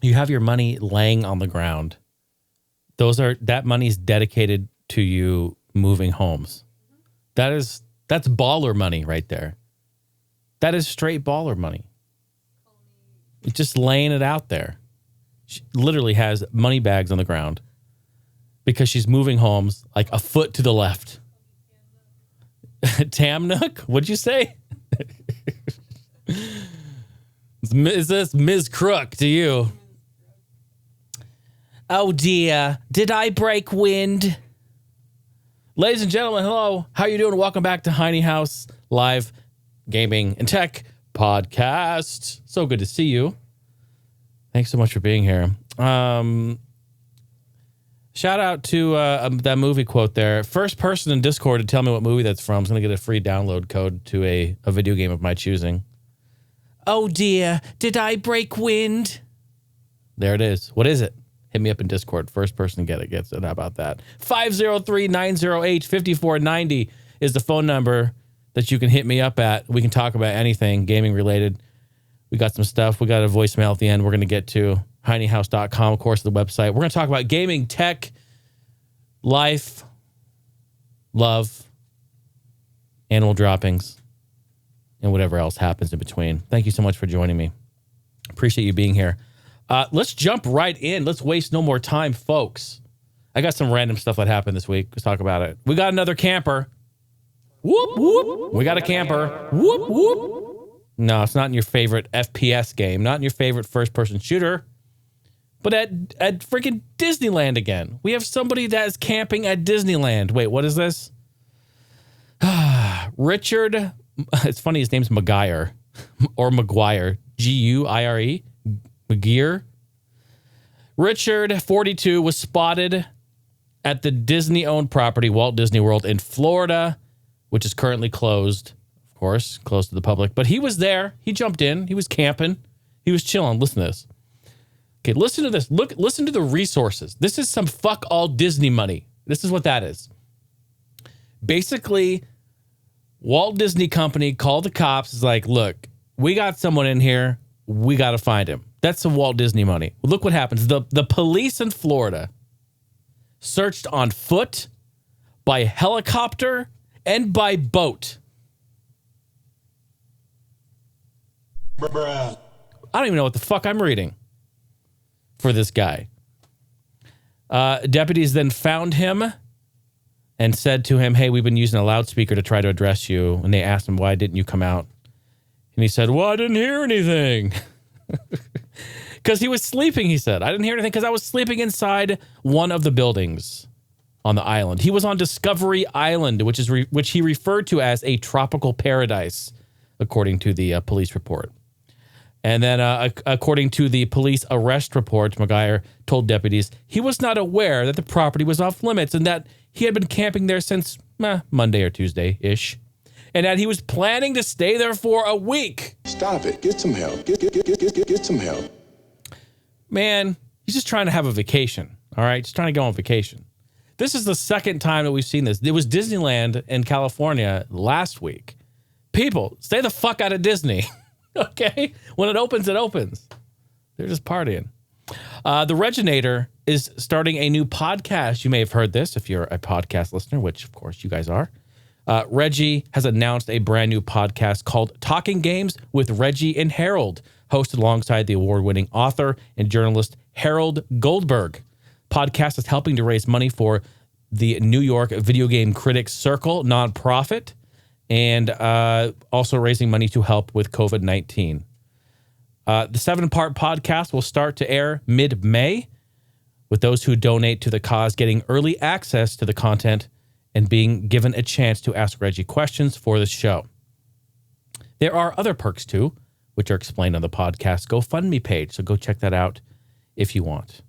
you have your money laying on the ground. That money's dedicated to you moving homes. That's baller money right there. That is straight baller money. It's just laying it out there. She literally has money bags on the ground because she's moving homes like a foot to the left. Tam Nook? What'd you say? Is this Ms. Crook to you? Oh dear, did I break wind? Ladies and gentlemen, hello. How you doing? Welcome back to Heine House Live Gaming and Tech Podcast. So good to see you. Thanks so much for being here. Shout out to that movie quote there. First person in Discord to tell me what movie that's from is going to get a free download code to a video game of my choosing. Oh dear, did I break wind? There it is. What is it? Hit me up in Discord. First person to get it gets it. How about that? 503-908-5490 is the phone number that you can hit me up at. We can talk about anything gaming related. We got some stuff. We got a voicemail at the end we're going to get to. HeineHouse.com, of course, the website. We're going to talk about gaming, tech, life, love, animal droppings, and whatever else happens in between. Thank you so much for joining me. Appreciate you being here. Let's jump right in. Let's waste no more time, folks. I got some random stuff that happened this week. Let's talk about it. We got another camper. Whoop, whoop. We got a camper. Whoop, whoop. No, it's not in your favorite FPS game. Not in your favorite first-person shooter. But at freaking Disneyland again. We have somebody that is camping at Disneyland. Wait, what is this? Richard. It's funny, his name's McGuire. Or McGuire. G-U-I-R-E. McGear. Richard, 42, was spotted at the Disney-owned property, Walt Disney World in Florida, which is currently closed. Of course, closed to the public. But he was there. He jumped in. He was camping. He was chilling. Listen to this. Okay, listen to this. Listen to the resources. This is some fuck all Disney money. This is what that is. Basically, Walt Disney Company called the cops. It's like, look, we got someone in here. We got to find him. That's some Walt Disney money. Look what happens. The police in Florida searched on foot, by helicopter, and by boat. I don't even know what the fuck I'm reading for this guy. Deputies then found him and said to him, hey, we've been using a loudspeaker to try to address you. And they asked him, why didn't you come out? And he said, well, I didn't hear anything. Because he was sleeping, he said. I didn't hear anything because I was sleeping inside one of the buildings on the island. He was on Discovery Island, which he referred to as a tropical paradise, according to the police report. And then according to the police arrest report, McGuire told deputies he was not aware that the property was off limits and that he had been camping there since Monday or Tuesday-ish. And that he was planning to stay there for a week. Stop it. Get some help. Get some help. Man, he's just trying to have a vacation, all right? Just trying to go on vacation. This is the second time that we've seen this. It was Disneyland in California last week. People, stay the fuck out of Disney, okay? When it opens, it opens. They're just partying. The Reginator is starting a new podcast. You may have heard this if you're a podcast listener, which, of course, you guys are. Reggie has announced a brand new podcast called Talking Games with Reggie and Harold, hosted alongside the award-winning author and journalist Harold Goldberg. Podcast is helping to raise money for the New York Video Game Critics Circle nonprofit and also raising money to help with COVID-19. The 7-part podcast will start to air mid-May, with those who donate to the cause getting early access to the content and being given a chance to ask Reggie questions for the show. There are other perks, too, which are explained on the podcast GoFundMe page, so go check that out if you want.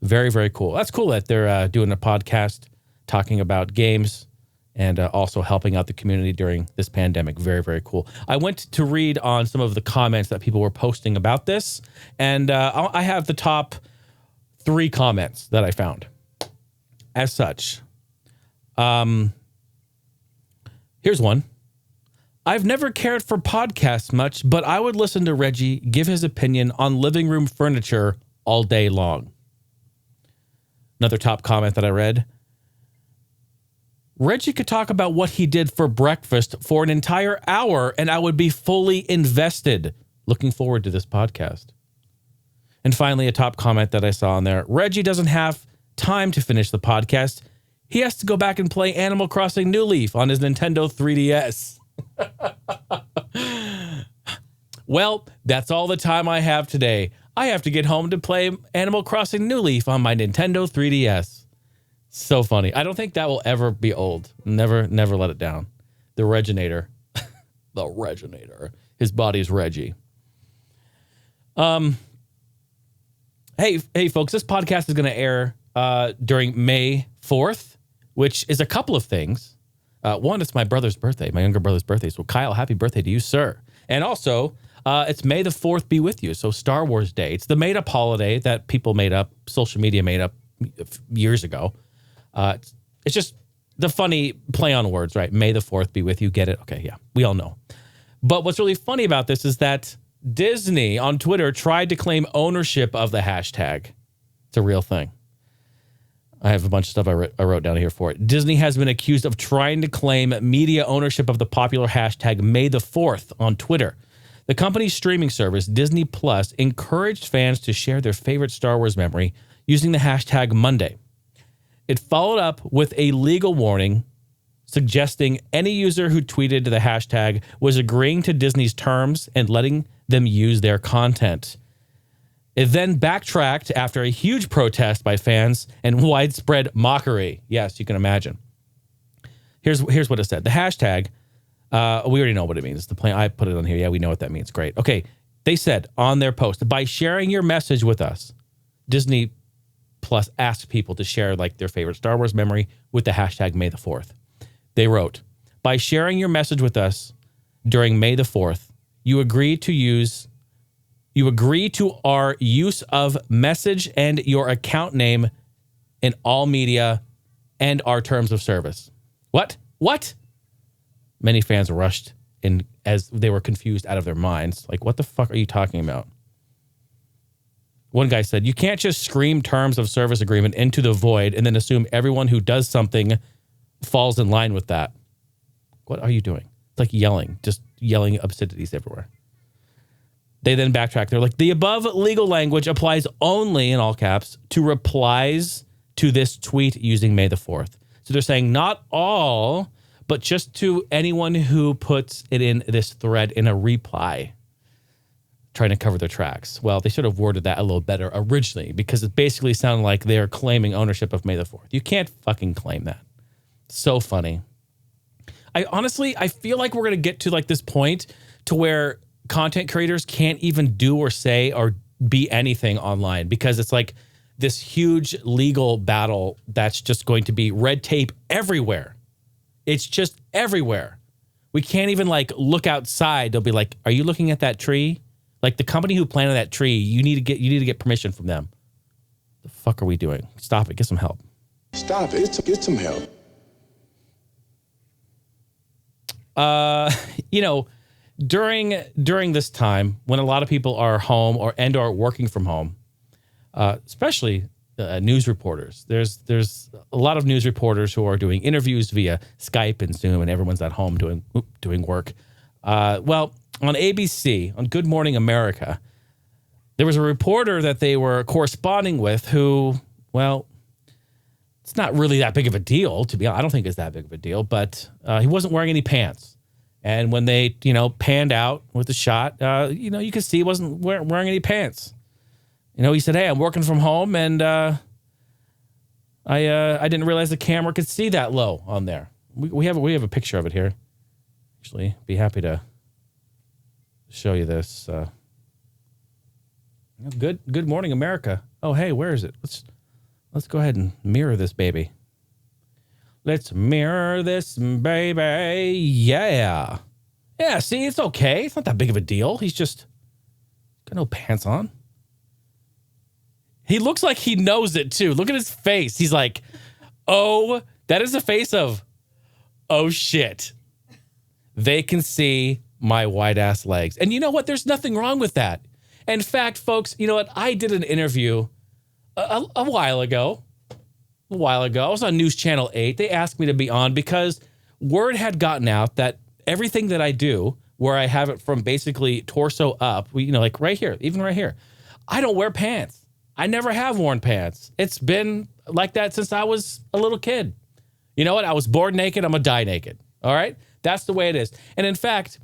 Very, very cool. That's cool that they're doing a podcast talking about games and also helping out the community during this pandemic. Very, very cool. I went to read on some of the comments that people were posting about this, and I have the top 3 comments that I found. As such, here's one. I've never cared for podcasts much, but I would listen to Reggie give his opinion on living room furniture all day long. Another top comment that I read. Reggie could talk about what he did for breakfast for an entire hour and I would be fully invested. Looking forward to this podcast. And finally, a top comment that I saw on there. Reggie doesn't have time to finish the podcast. He has to go back and play Animal Crossing New Leaf on his Nintendo 3DS. Well, that's all the time I have today. I have to get home to play Animal Crossing New Leaf on my Nintendo 3DS. So funny. I don't think that will ever be old. Never let it down. The Reginator. The Reginator. His body's Reggie. Hey, folks, this podcast is going to air during May 4th, which is a couple of things. One, it's my brother's birthday, my younger brother's birthday. So, Kyle, happy birthday to you, sir. And also, it's May the 4th be with you. So, Star Wars Day. It's the made-up holiday that people made up, social media made up years ago. It's just the funny play on words, right? May the 4th be with you. Get it? Okay, yeah. We all know. But what's really funny about this is that Disney on Twitter tried to claim ownership of the hashtag. It's a real thing. I have a bunch of stuff I wrote down here for it. Disney has been accused of trying to claim media ownership of the popular hashtag May the 4th on Twitter. The company's streaming service, Disney Plus, encouraged fans to share their favorite Star Wars memory using the hashtag Monday. It followed up with a legal warning suggesting any user who tweeted the hashtag was agreeing to Disney's terms and letting them use their content. It then backtracked after a huge protest by fans and widespread mockery. Yes, you can imagine. Here's what it said. The hashtag, we already know what it means. The plan, I put it on here. Yeah, we know what that means. Great. Okay. They said on their post, by sharing your message with us, Disney Plus asked people to share like their favorite Star Wars memory with the hashtag May the 4th. They wrote, by sharing your message with us during May the 4th, you agree to our use of message and your account name in all media and our terms of service. What? Many fans rushed in as they were confused out of their minds. Like, what the fuck are you talking about? One guy said, you can't just scream terms of service agreement into the void and then assume everyone who does something falls in line with that. What are you doing? It's like yelling, just yelling obscenities everywhere. They then backtrack. They're like, the above legal language applies only, in all caps, to replies to this tweet using May the 4th. So they're saying not all, but just to anyone who puts it in this thread in a reply, trying to cover their tracks. Well, they should have worded that a little better originally because it basically sounded like they're claiming ownership of May the 4th. You can't fucking claim that. So funny. I feel like we're going to get to like this point to where content creators can't even do or say or be anything online because it's like this huge legal battle that's just going to be red tape everywhere. It's just everywhere. We can't even like look outside. They'll be like, "Are you looking at that tree?" Like the company who planted that tree, you need to get permission from them. The fuck are we doing? Stop it. Get some help. Stop it. Get some help. During this time when a lot of people are home or working from home, especially news reporters, there's a lot of news reporters who are doing interviews via Skype and Zoom, and everyone's at home doing work. Well, on ABC, on Good Morning America, there was a reporter that they were corresponding with who, well, it's not really that big of a deal, to be honest. I don't think it's that big of a deal, but he wasn't wearing any pants. And when they, panned out with the shot, you could see he wasn't wearing any pants. He said, "Hey, I'm working from home, and I didn't realize the camera could see that low on there." We have a picture of it here. Actually, be happy to show you this. Good Morning America. Oh, hey, where is it? Let's go ahead and mirror this baby. Let's mirror this baby. Yeah. Yeah, see, it's okay. It's not that big of a deal. He's just got no pants on. He looks like he knows it, too. Look at his face. He's like, oh, that is the face of, oh, shit. They can see my white-ass legs. And you know what? There's nothing wrong with that. In fact, folks, you know what? I did an interview a while ago. I was on News Channel 8. They asked me to be on because word had gotten out that everything that I do, where I have it from basically torso up, like right here, even right here, I don't wear pants. I never have worn pants. It's been like that since I was a little kid. You know what? I was born naked. I'm going to die naked. All right? That's the way it is. And in fact,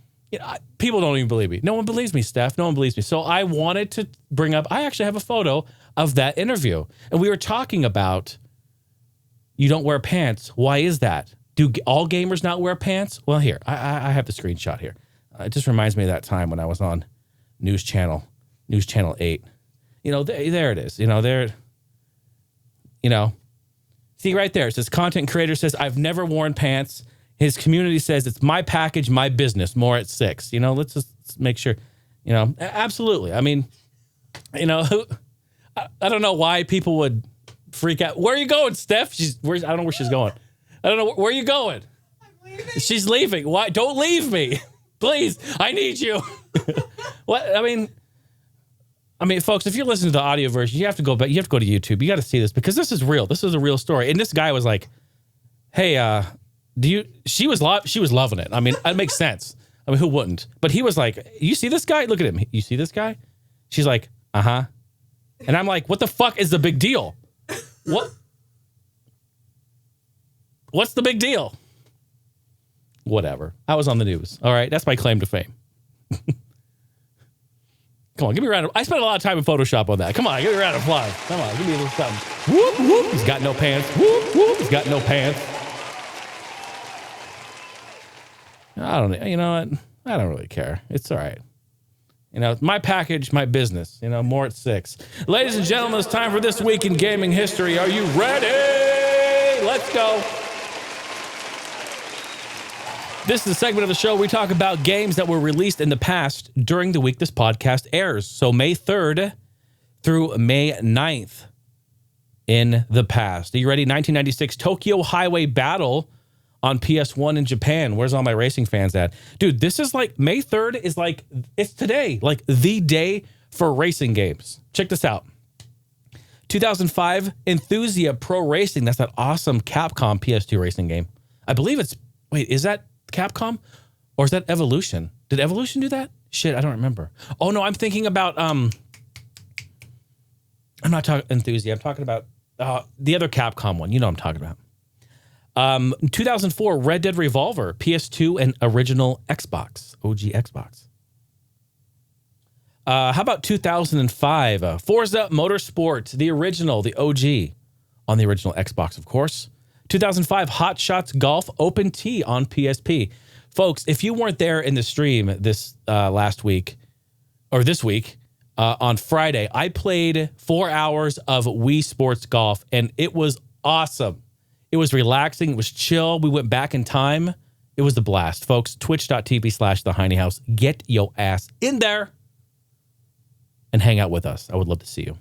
people don't even believe me. No one believes me, Steph. No one believes me. So I wanted to bring up, I actually have a photo of that interview. And we were talking about, you don't wear pants. Why is that? Do all gamers not wear pants? Well, here, I have the screenshot here. It just reminds me of that time when I was on News Channel 8. There it is. See right there, it says content creator says, I've never worn pants. His community says it's my package, my business, more at 6. Let's just make sure, absolutely. I mean, I don't know why people would freak out. Where are you going, Steph? I don't know where she's going. I don't know. Where are you going? I'm leaving. She's leaving. Why? Don't leave me. Please. I need you. What? I mean, folks, if you're listening to the audio version, you have to go back. You have to go to YouTube. You got to see this because this is real. This is a real story. And this guy was like, hey, she was loving it. I mean, it makes sense. I mean, who wouldn't? But he was like, you see this guy? Look at him. You see this guy? She's like, uh-huh. And I'm like, what the fuck is the big deal? What's the big deal? Whatever. I was on the news. All right. That's my claim to fame. Come on, give me a round of... I spent a lot of time in Photoshop on that. Come on, give me a round of applause. Come on, give me a little something. Whoop, whoop. He's got no pants. Whoop, whoop. He's got no pants. I don't... You know what? I don't really care. It's all right. My package, my business. More at 6. Ladies and gentlemen, it's time for This Week in Gaming History. Are you ready? Let's go. This is the segment of the show where we talk about games that were released in the past during the week this podcast airs. So May 3rd through May 9th in the past. Are you ready? 1996 Tokyo Highway Battle on PS1 in Japan. Where's all my racing fans at? Dude, this is like, May 3rd is like, it's today. Like the day for racing games. Check this out. 2005 Enthusia Pro Racing. That's that awesome Capcom PS2 racing game. I believe it's, wait, is that Capcom or is that Evolution? Did Evolution do that? Shit, I don't remember. Oh no, I'm thinking about I'm not talking Enthusia. I'm talking about the other Capcom one. You know what I'm talking about. 2004 Red Dead Revolver, PS2 and original Xbox, OG Xbox. How about 2005 Forza Motorsport, the original, the OG on the original Xbox, of course. 2005 Hot Shots Golf Open T on PSP. Folks, if you weren't there in the stream this last week, or this week, on Friday, I played 4 hours of Wii Sports Golf, and it was awesome. It was relaxing. It was chill. We went back in time. It was the blast. Folks, twitch.tv/The Heine House. Get your ass in there and hang out with us. I would love to see you.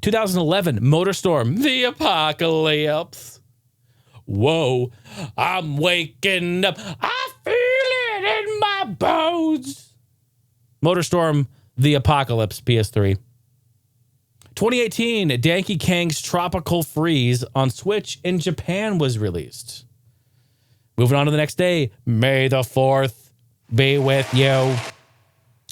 2011, MotorStorm, The Apocalypse. Whoa, I'm waking up. I feel it in my bones. MotorStorm, The Apocalypse, PS3. 2018, Donkey Kong's Tropical Freeze on Switch in Japan was released. Moving on to the next day, May the 4th be with you.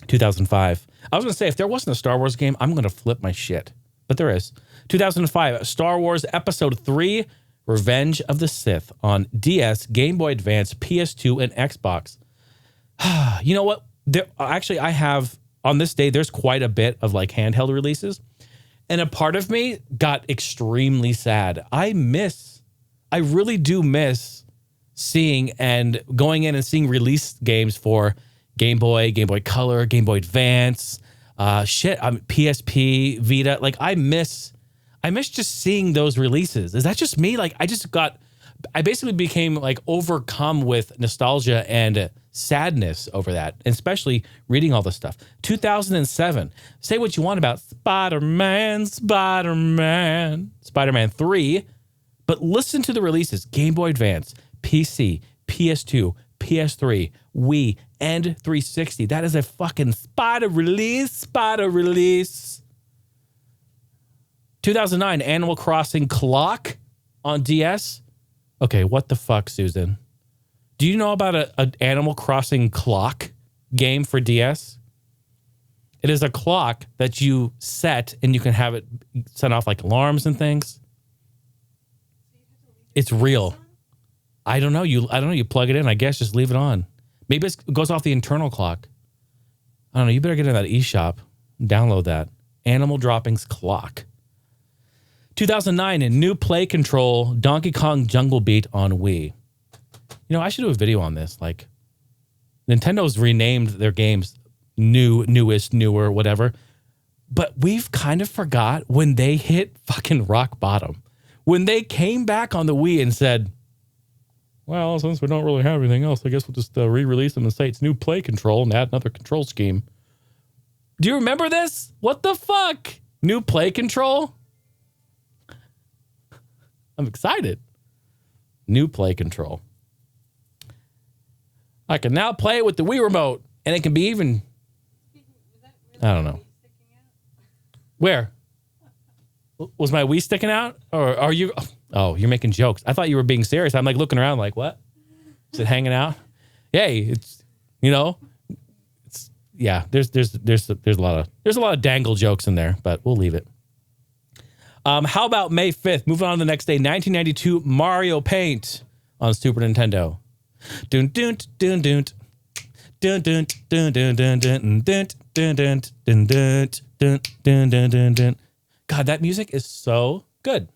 2005. I was going to say, if there wasn't a Star Wars game, I'm going to flip my shit. But there is. 2005, Star Wars Episode 3, Revenge of the Sith on DS, Game Boy Advance, PS2, and Xbox. You know what? I have, on this day, there's quite a bit of like handheld releases. And a part of me got extremely sad. I really do miss seeing and going in and seeing release games for Game Boy, Game Boy Color, Game Boy Advance, PSP, Vita. Like I miss just seeing those releases. Is that just me? Like I basically became like overcome with nostalgia and sadness over that, and especially reading all this stuff. 2007. Say what you want about Spider-Man 3, but listen to the releases. Game Boy Advance, PC, PS2, PS3, Wii, and 360. That is a fucking spider release. 2009, Animal Crossing Clock on DS. Okay, what the fuck, Susan? Do you know about an Animal Crossing Clock game for DS? It is a clock that you set, and you can have it set off like alarms and things. It's real. I don't know. You plug it in. I guess just leave it on. Maybe it goes off the internal clock. I don't know. You better get in that eShop. Download that. Animal Droppings Clock. 2009, a new play control Donkey Kong Jungle Beat on Wii. You know, I should do a video on this. Like, Nintendo's renamed their games newest, newer, whatever. But we've kind of forgot when they hit fucking rock bottom. When they came back on the Wii and said, well, since we don't really have anything else, I guess we'll just re-release them and say it's new play control and add another control scheme. Do you remember this? What the fuck? New play control? I'm excited. New play control. I can now play it with the Wii remote, and it can be even... I don't know. Where? Was my Wii sticking out? Or are you... Oh, you're making jokes. I thought you were being serious. I'm like looking around like, what? Is it hanging out? Yay, it's, you know, it's, yeah, there's a lot of dangle jokes in there, but we'll leave it. How about May 5th? Moving on to the next day, 1992 Mario Paint on Super Nintendo. Dun dun dun dun dun dun dun dun dun dun dun dun dun dun dun dun dun dun dun. God, that music is so good.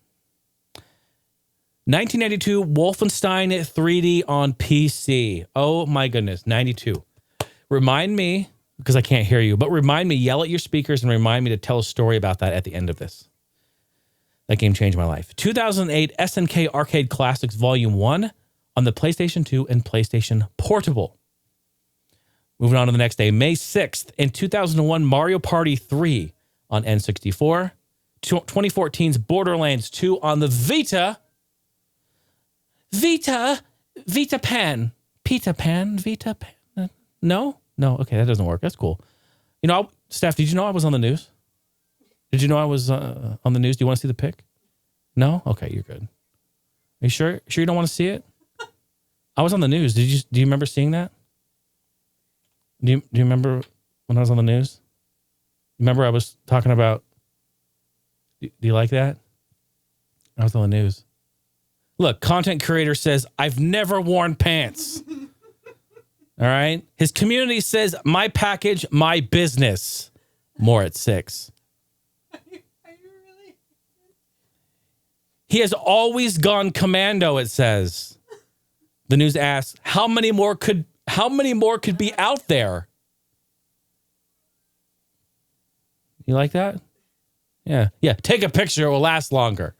1992 Wolfenstein 3D on PC. Oh my goodness, 92. Remind me, because I can't hear you, but remind me, yell at your speakers and remind me to tell a story about that at the end of this. That game changed my life. 2008 SNK Arcade Classics Volume 1 on the PlayStation 2 and PlayStation Portable. Moving on to the next day, May 6th, in 2001 Mario Party 3 on N64. 2014's Borderlands 2 on the Vita. Vita Pan. No? Okay, that doesn't work. That's cool. You know, Steph, did you know I was on the news? Did you know I was on the news? Do you want to see the pic? No? Okay, you're good. Are you sure? Sure you don't want to see it? I was on the news. Do you remember seeing that? Do you remember when I was on the news? Remember I was talking about, do you like that? I was on the news. Look, content creator says, I've never worn pants. All right? His community says, my package, my business. More at 6. Are you really? He has always gone commando, it says. The news asks, how many more could be out there? You like that? Yeah. Take a picture, it will last longer.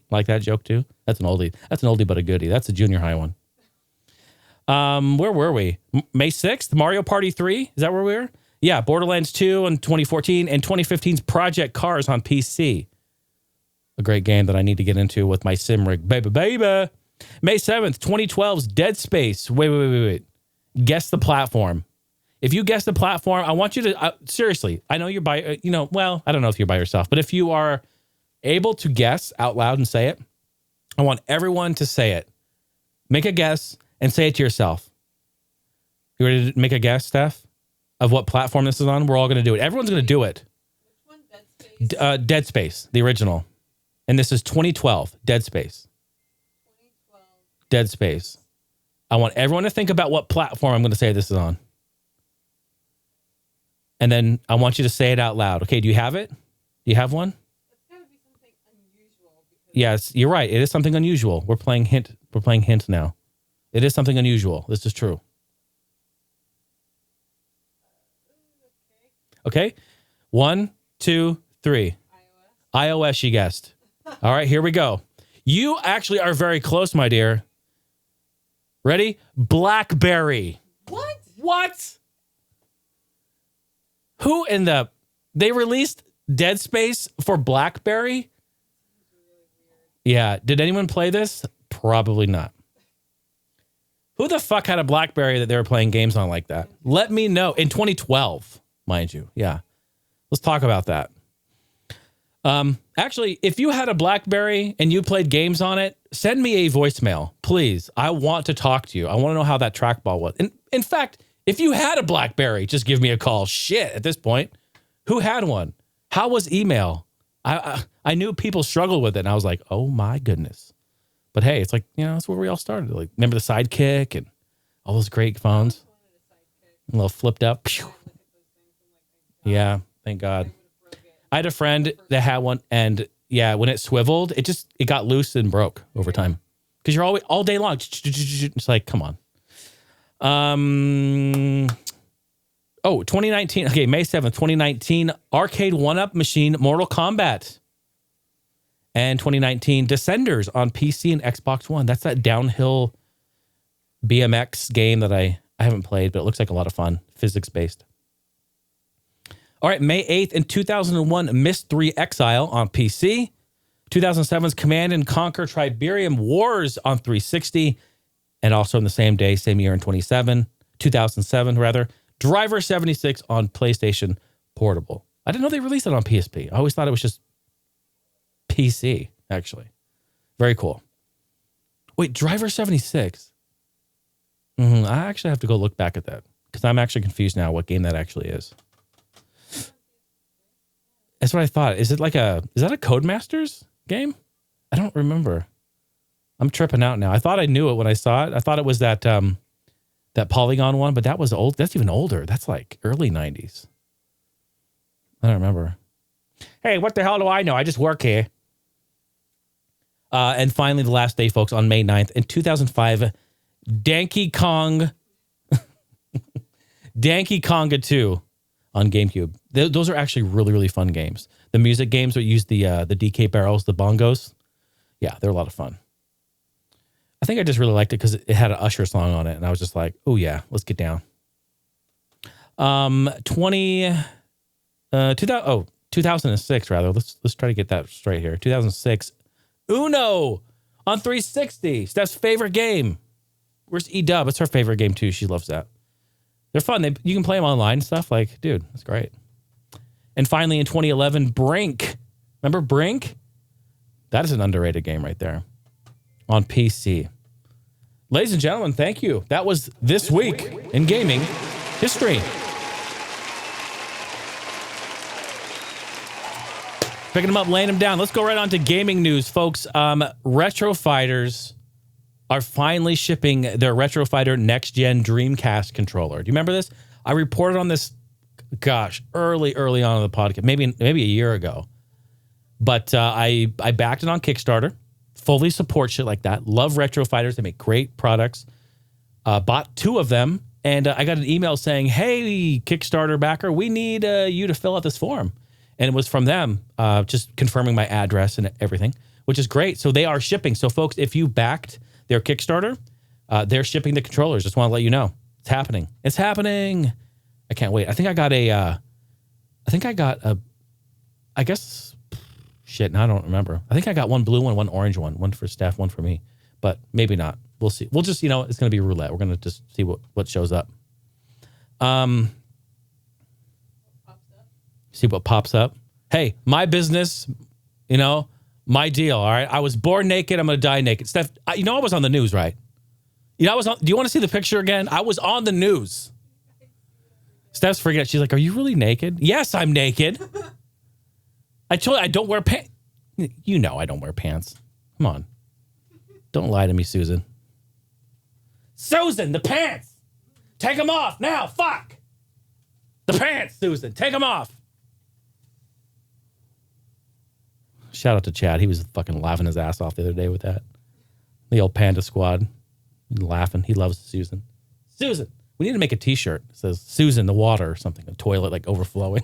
Like that joke too? That's an oldie but a goodie. That's a junior high one. Where were we? May 6th, Mario Party 3. Is that where we were? Yeah, Borderlands 2 in 2014 and 2015's Project Cars on PC. A great game that I need to get into with my sim rig. Baby. May 7th, 2012's Dead Space. Wait. Guess the platform. If you guess the platform, I want you to, seriously, I know you're by, well, I don't know if you're by yourself, but if you are able to guess out loud and say it, I want everyone to say it. Make a guess and say it to yourself. You ready to make a guess, Steph, of what platform this is on? We're all going to do it. Everyone's going to do it. Which one? Dead Space? Dead Space, the original. And this is 2012, Dead Space. 2012. Dead Space. I want everyone to think about what platform I'm going to say this is on. And then I want you to say it out loud. Okay, do you have it? Do you have one? It's got to be something unusual. Yes, you're right. It is something unusual. We're playing hint now. It is something unusual. This is true. Okay? 1, 2, 3. iOS, you guessed. All right, here we go. You actually are very close, my dear. Ready? BlackBerry. What? Who in the... They released Dead Space for BlackBerry? Yeah. Did anyone play this? Probably not. Who the fuck had a BlackBerry that they were playing games on like that? Let me know. In 2012, mind you. Yeah. Let's talk about that. Actually, if you had a BlackBerry and you played games on it, send me a voicemail, please. I want to talk to you. I want to know how that trackball was. In fact, if you had a BlackBerry, just give me a call. Shit, at this point, who had one? How was email? I knew people struggled with it, and I was like, oh my goodness. But hey, it's like, that's where we all started. Like, remember the Sidekick and all those great phones? A little flipped up. Pew. Yeah, thank God. I had a friend that had one, and yeah, when it swiveled, it got loose and broke over time. Because you're always all day long. It's like, come on. 2019. Okay, May 7th, 2019. Arcade 1-Up Machine, Mortal Kombat. And 2019, Descenders on PC and Xbox One. That's that downhill BMX game that I haven't played, but it looks like a lot of fun. Physics-based. All right, May 8th in 2001, Myst 3 Exile on PC. 2007's Command and Conquer Triberium Wars on 360. And also in the same day, same year in 2007 rather, Driver 76 on PlayStation Portable. I didn't know they released it on PSP. I always thought it was just PC, actually. Very cool. Wait, Driver 76? I actually have to go look back at that because I'm actually confused now what game that actually is. That's what I thought. Is that a Codemasters game? I don't remember. I'm tripping out now. I thought I knew it when I saw it. I thought it was that Polygon one, but that was old. That's even older. That's like early 90s. I don't remember. Hey, what the hell do I know? I just work here. And finally, the last day, folks, on May 9th in 2005, Donkey Konga 2 on GameCube. Those are actually really, really fun games. The music games that use the DK barrels, the bongos. Yeah, they're a lot of fun. I think I just really liked it because it had an Usher song on it, and I was just like, oh yeah, let's get down. 2006 rather. Let's try to get that straight here. 2006, Uno on 360. Steph's favorite game. Where's E-Dub? It's her favorite game too. She loves that. They're fun. You can play them online and stuff. Like, dude, that's great. And finally, in 2011, Brink. Remember Brink? That is an underrated game right there on PC. Ladies and gentlemen, thank you. That was this week in gaming history. Picking them up, laying them down. Let's go right on to gaming news, folks. Retro Fighters are finally shipping their Retro Fighter Next Gen Dreamcast controller. Do you remember this? I reported on this, early on in the podcast, maybe a year ago. But I backed it on Kickstarter. Fully support shit like that. Love Retro Fighters. They make great products. Bought 2 of them. And I got an email saying, hey, Kickstarter backer, we need you to fill out this form. And it was from them, just confirming my address and everything, which is great. So they are shipping. So folks, if you backed their Kickstarter, they're shipping the controllers. Just want to let you know. It's happening. It's happening. I can't wait. I guess, shit, now I don't remember. I think I got one blue one, one orange one for Steph, one for me. But maybe not. We'll see. We'll just, it's going to be roulette. We're going to just see what shows up. See what pops up. Hey, my business, my deal, all right? I was born naked. I'm going to die naked. Steph, I was on the news, right? Do you want to see the picture again? I was on the news. Steph's freaking out. She's like, are you really naked? Yes, I'm naked. I told you I don't wear pants. I don't wear pants. Come on. Don't lie to me, Susan. Susan, the pants. Take them off now. Fuck. The pants, Susan. Take them off. Shout out to Chad. He was fucking laughing his ass off the other day with that. The old Panda Squad. Laughing. He loves Susan. Susan. We need to make a t-shirt. It says Susan the water or something. A toilet like overflowing.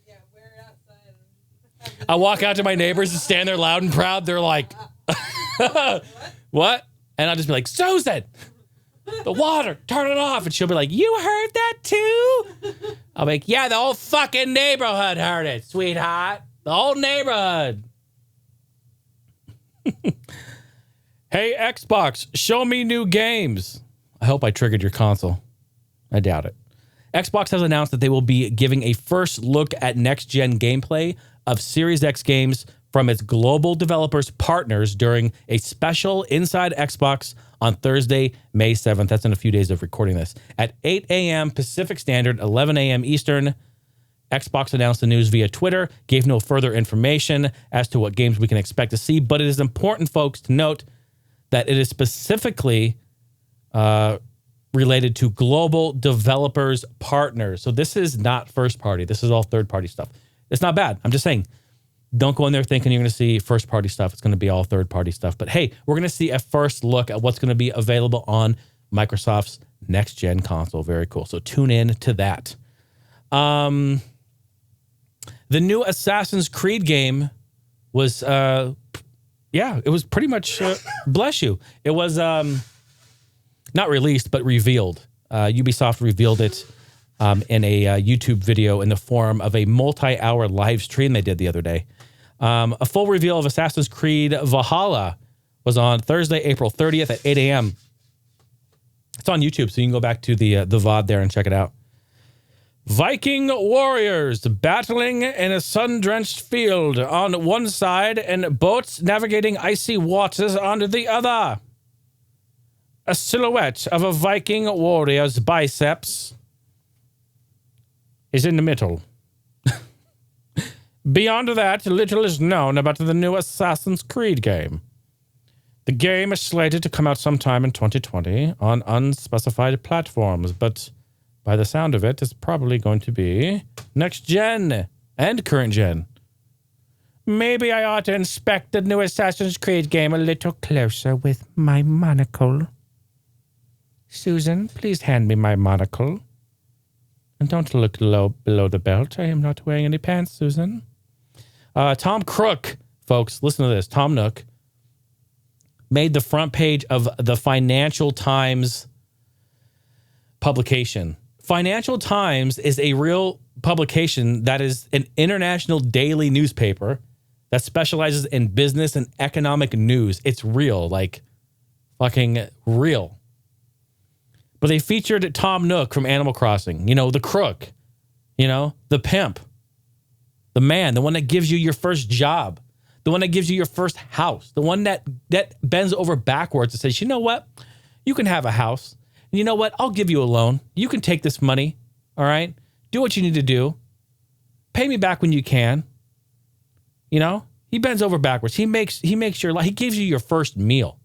Yeah, wear it outside. I walk out to my neighbors and stand there loud and proud. They're like, what? And I'll just be like, Susan, the water, turn it off. And she'll be like, you heard that too? I'll be like, yeah, the whole fucking neighborhood heard it, sweetheart. The whole neighborhood. Hey, Xbox, show me new games. I hope I triggered your console. I doubt it. Xbox has announced that they will be giving a first look at next-gen gameplay of Series X games from its global developers partners during a special Inside Xbox on Thursday, May 7th. That's in a few days of recording this. At 8 a.m. Pacific Standard, 11 a.m. Eastern, Xbox announced the news via Twitter, gave no further information as to what games we can expect to see, but it is important, folks, to note that it is specifically related to global developers partners. So this is not first party. This is all third party stuff. It's not bad. I'm just saying, don't go in there thinking you're going to see first party stuff. It's going to be all third party stuff. But hey, we're going to see a first look at what's going to be available on Microsoft's next gen console. Very cool. So tune in to that. The new Assassin's Creed game was, it was pretty much, bless you. It was not released, but revealed. Ubisoft revealed it in a YouTube video in the form of a multi-hour live stream they did the other day. A full reveal of Assassin's Creed Valhalla was on Thursday, April 30th at 8 a.m. It's on YouTube, so you can go back to the VOD there and check it out. Viking warriors battling in a sun-drenched field on one side and boats navigating icy waters on the other. A silhouette of a Viking warrior's biceps is in the middle. Beyond that, little is known about the new Assassin's Creed game. The game is slated to come out sometime in 2020 on unspecified platforms, but by the sound of it, it's probably going to be next gen and current gen. Maybe I ought to inspect the new Assassin's Creed game a little closer with my monocle. Susan, please hand me my monocle. And don't look low below the belt. I am not wearing any pants, Susan. Tom Crook, folks, listen to this. Tom Nook made the front page of the Financial Times publication. Financial Times is a real publication that is an international daily newspaper that specializes in business and economic news. It's real, like fucking real. But they featured Tom Nook from Animal Crossing. You know, the crook. You know, the pimp. The man, the one that gives you your first job. The one that gives you your first house. The one that bends over backwards and says, you know what? You can have a house. And you know what? I'll give you a loan. You can take this money. All right? Do what you need to do. Pay me back when you can. You know? He bends over backwards. He makes your life. He gives you your first meal.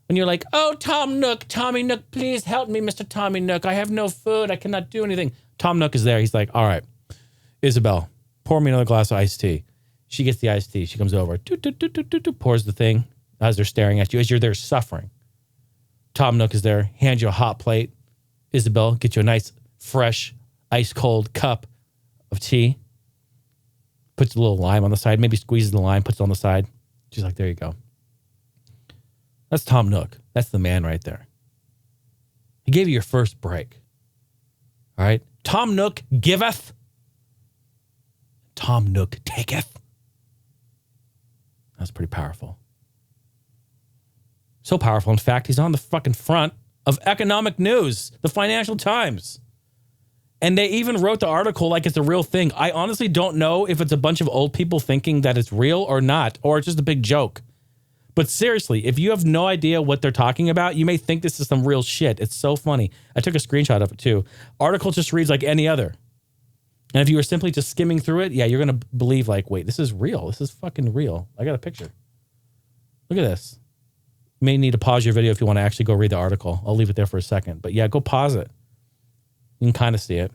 When you're like, oh, Tommy Nook, please help me, Mr. Tommy Nook. I have no food. I cannot do anything. Tom Nook is there. He's like, all right, Isabel, pour me another glass of iced tea. She gets the iced tea. She comes over, pours the thing as they're staring at you, as you're there suffering. Tom Nook is there, hands you a hot plate. Isabel, get you a nice, fresh, ice-cold cup of tea. Puts a little lime on the side, maybe squeezes the lime, puts it on the side. She's like, there you go. That's Tom Nook. That's the man right there. He gave you your first break. All right? Tom Nook giveth. Tom Nook taketh. That's pretty powerful. So powerful, in fact, he's on the fucking front of economic news, the Financial Times. And they even wrote the article like it's a real thing. I honestly don't know if it's a bunch of old people thinking that it's real or not, or it's just a big joke. But seriously, if you have no idea what they're talking about, you may think this is some real shit. It's so funny. I took a screenshot of it too. Article just reads like any other. And if you were simply just skimming through it, yeah, you're going to believe like, wait, this is real. This is fucking real. I got a picture. Look at this. You may need to pause your video if you want to actually go read the article. I'll leave it there for a second. But yeah, go pause it. You can kind of see it.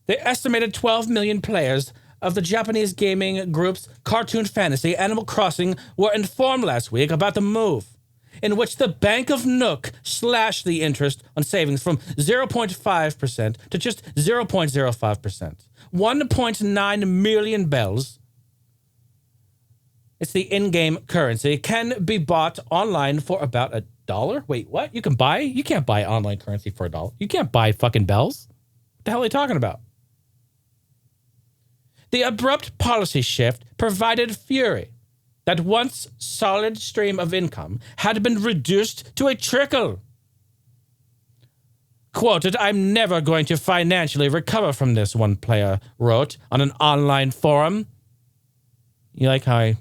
They estimated 12 million players of the Japanese gaming groups Cartoon Fantasy Animal Crossing were informed last week about the move, in which the Bank of Nook slashed the interest on savings from 0.5% to just 0.05%. 1.9 million bells. It's the in-game currency. It can be bought online for about $1. Wait, what? You can't buy online currency for $1. You can't buy fucking bells. What the hell are you talking about? The abrupt policy shift provided fury that once solid stream of income had been reduced to a trickle. Quoted, I'm never going to financially recover from this, one player wrote on an online forum. You like how I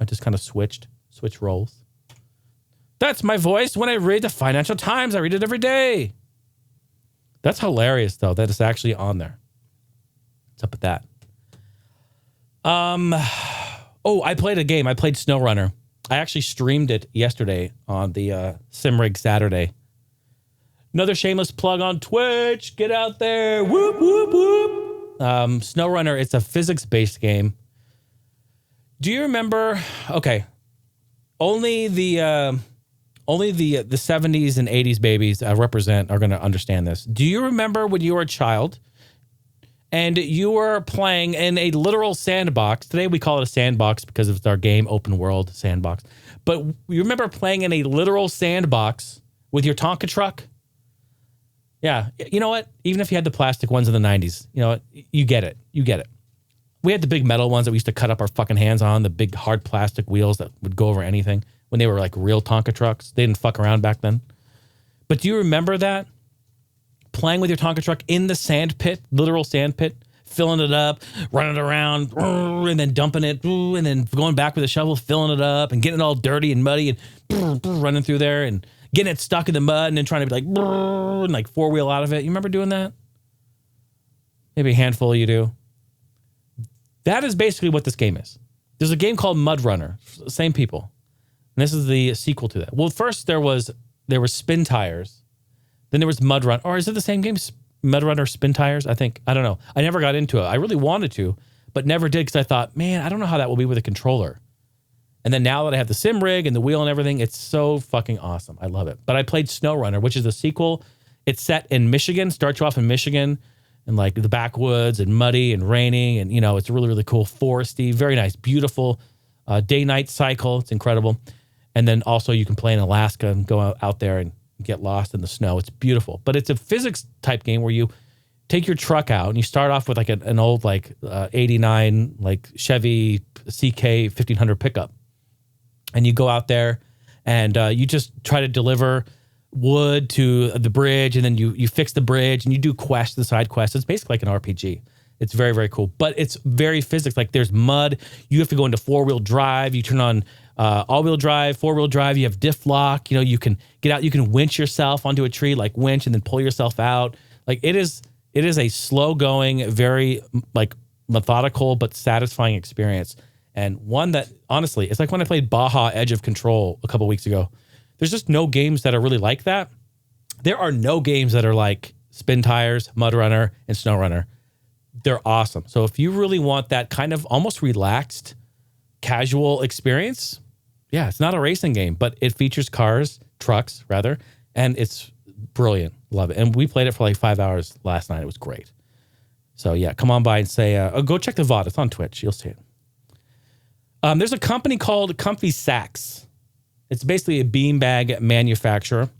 just kind of switch roles? That's my voice when I read the Financial Times. I read it every day. That's hilarious, though, that it's actually on there. What's up with that? I played a game. I played SnowRunner. I actually streamed it yesterday on the SimRig Saturday. Another shameless plug on Twitch. Get out there. Whoop, whoop, whoop. SnowRunner, it's a physics-based game. Do you remember? Okay. Only the 70s and 80s babies I represent are going to understand this. Do you remember when you were a child and you were playing in a literal sandbox? Today we call it a sandbox because it's our game, open world sandbox. But you remember playing in a literal sandbox with your Tonka truck? Yeah. You know what? Even if you had the plastic ones in the 90s, you know what? You get it. You get it. We had the big metal ones that we used to cut up our fucking hands on, the big hard plastic wheels that would go over anything when they were like real Tonka trucks. They didn't fuck around back then. But do you remember that? Playing with your Tonka truck in the sand pit, literal sand pit, filling it up, running around, and then dumping it, and then going back with a shovel, filling it up, and getting it all dirty and muddy, and running through there, and getting it stuck in the mud, and then trying to be like, and like four-wheel out of it. You remember doing that? Maybe a handful of you do. That is basically what this game is. There's a game called Mud Runner. Same people. And this is the sequel to that. Well, first there were Spin Tires. Then there was Mud Run. Or is it the same game? Mud Runner, Spin Tires? I think. I don't know. I never got into it. I really wanted to, but never did because I thought, man, I don't know how that will be with a controller. And then now that I have the sim rig and the wheel and everything, it's so fucking awesome. I love it. But I played SnowRunner, which is a sequel. It's set in Michigan. Starts you off in Michigan and like the backwoods and muddy and raining. And, it's really, really cool. Foresty. Very nice. Beautiful day-night cycle. It's incredible. And then also you can play in Alaska and go out there and get lost in the snow. It's beautiful. But it's a physics type game where you take your truck out and you start off with like an old 89 like Chevy CK 1500 pickup. And you go out there and you just try to deliver wood to the bridge, and then you fix the bridge and you do quests, the side quests. It's basically like an RPG. It's very, very cool. But it's very physics. Like there's mud. You have to go into four-wheel drive. You turn on all-wheel drive, four-wheel drive. You have diff lock. You can get out. You can winch yourself onto a tree, like winch, and then pull yourself out. Like it is a slow-going, very like methodical but satisfying experience. And one that, honestly, it's like when I played Baja Edge of Control a couple weeks ago. There's just no games that are really like that. There are no games that are like Spin Tires, Mud Runner, and SnowRunner. They're awesome. So if you really want that kind of almost relaxed, casual experience, yeah, it's not a racing game, but it features trucks, and it's brilliant. Love it. And we played it for like 5 hours last night. It was great. So yeah, come on by and say, go check the VOD. It's on Twitch. You'll see it. There's a company called Comfy Sacks. It's basically a beanbag manufacturer.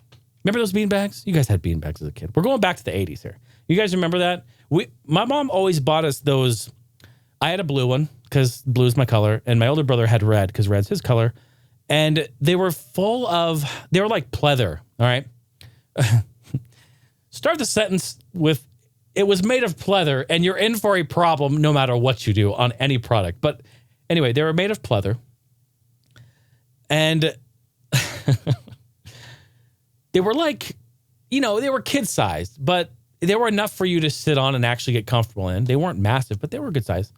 Remember those beanbags? You guys had beanbags as a kid. We're going back to the 80s here. You guys remember that? My mom always bought us those. I had a blue one because blue is my color, and my older brother had red because red's his color. And they were they were like pleather, all right? Start the sentence with, it was made of pleather, and you're in for a problem no matter what you do on any product. But anyway, they were made of pleather. And they were like, they were kid-sized, but they were enough for you to sit on and actually get comfortable in. They weren't massive, but they were good size.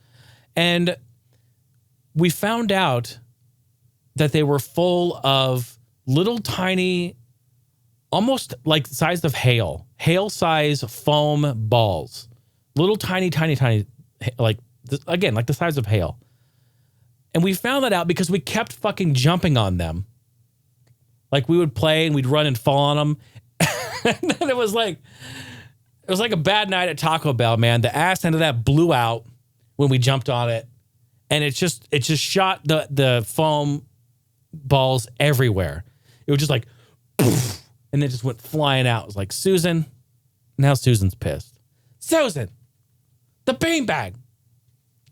And we found out that they were full of little tiny, almost like the size of hail-size foam balls. Little tiny, like the size of hail. And we found that out because we kept fucking jumping on them. Like we would play and we'd run and fall on them. And then it was like a bad night at Taco Bell, man. The ass end of that blew out when we jumped on it. And it just shot the foam balls everywhere. It was just like, poof, and it just went flying out. It was like, Susan, now Susan's pissed. Susan, the beanbag,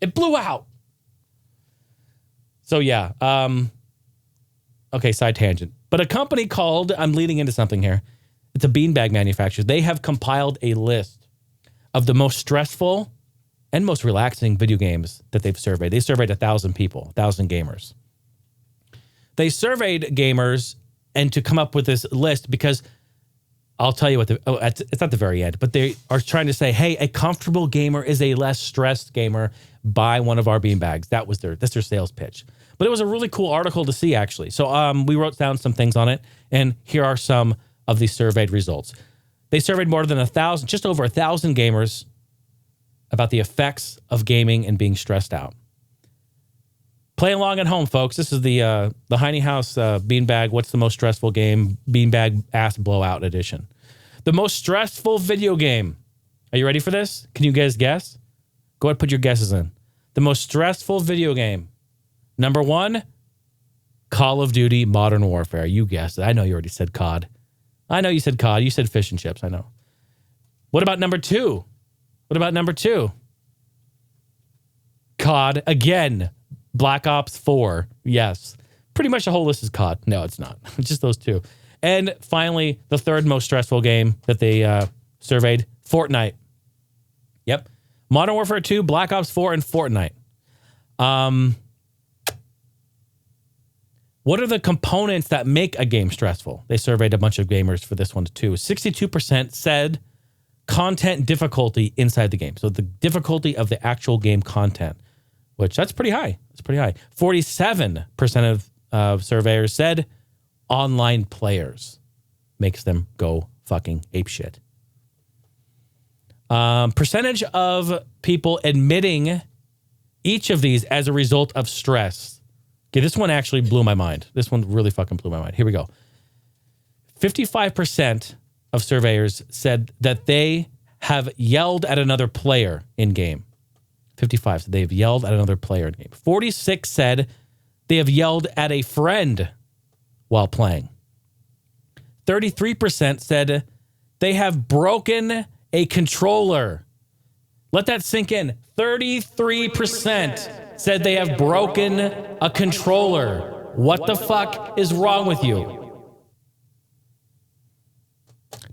it blew out. So yeah. Okay, side tangent. But a company called, I'm leading into something here. It's a beanbag manufacturer. They have compiled a list of the most stressful and most relaxing video games that they've surveyed. They surveyed 1,000 people, 1,000 gamers. They surveyed gamers and to come up with this list because I'll tell you what, it's not the very end, but they are trying to say, hey, a comfortable gamer is a less stressed gamer. Buy one of our beanbags. That's their sales pitch. But it was a really cool article to see, actually. So we wrote down some things on it, and here are some of the surveyed results. They surveyed more than 1,000, just over 1,000 gamers about the effects of gaming and being stressed out. Play along at home, folks. This is the Heine House beanbag. What's the most stressful game? Beanbag ass blowout edition. The most stressful video game. Are you ready for this? Can you guys guess? Go ahead and put your guesses in. The most stressful video game. Number 1, Call of Duty Modern Warfare. You guessed it. I know you already said COD. I know you said COD. You said fish and chips. I know. What about number 2? COD again. Black Ops 4. Yes. Pretty much the whole list is COD. No, it's not. It's just those two. And finally, the third most stressful game that they surveyed, Fortnite. Yep. Modern Warfare 2, Black Ops 4, and Fortnite. What are the components that make a game stressful? They surveyed a bunch of gamers for this one too. 62% said content difficulty inside the game. So the difficulty of the actual game content, which that's pretty high. That's pretty high. 47% of surveyors said online players makes them go fucking apeshit. Percentage of people admitting each of these as a result of stress. Okay, this one actually blew my mind. This one really fucking blew my mind. Here we go. 55% of surveyors said that they have yelled at another player in game. 55 said they've yelled at another player in game. 46 said they have yelled at a friend while playing. 33% said they have broken a controller. Let that sink in. 33% said they have broken a controller. What the fuck is wrong with you?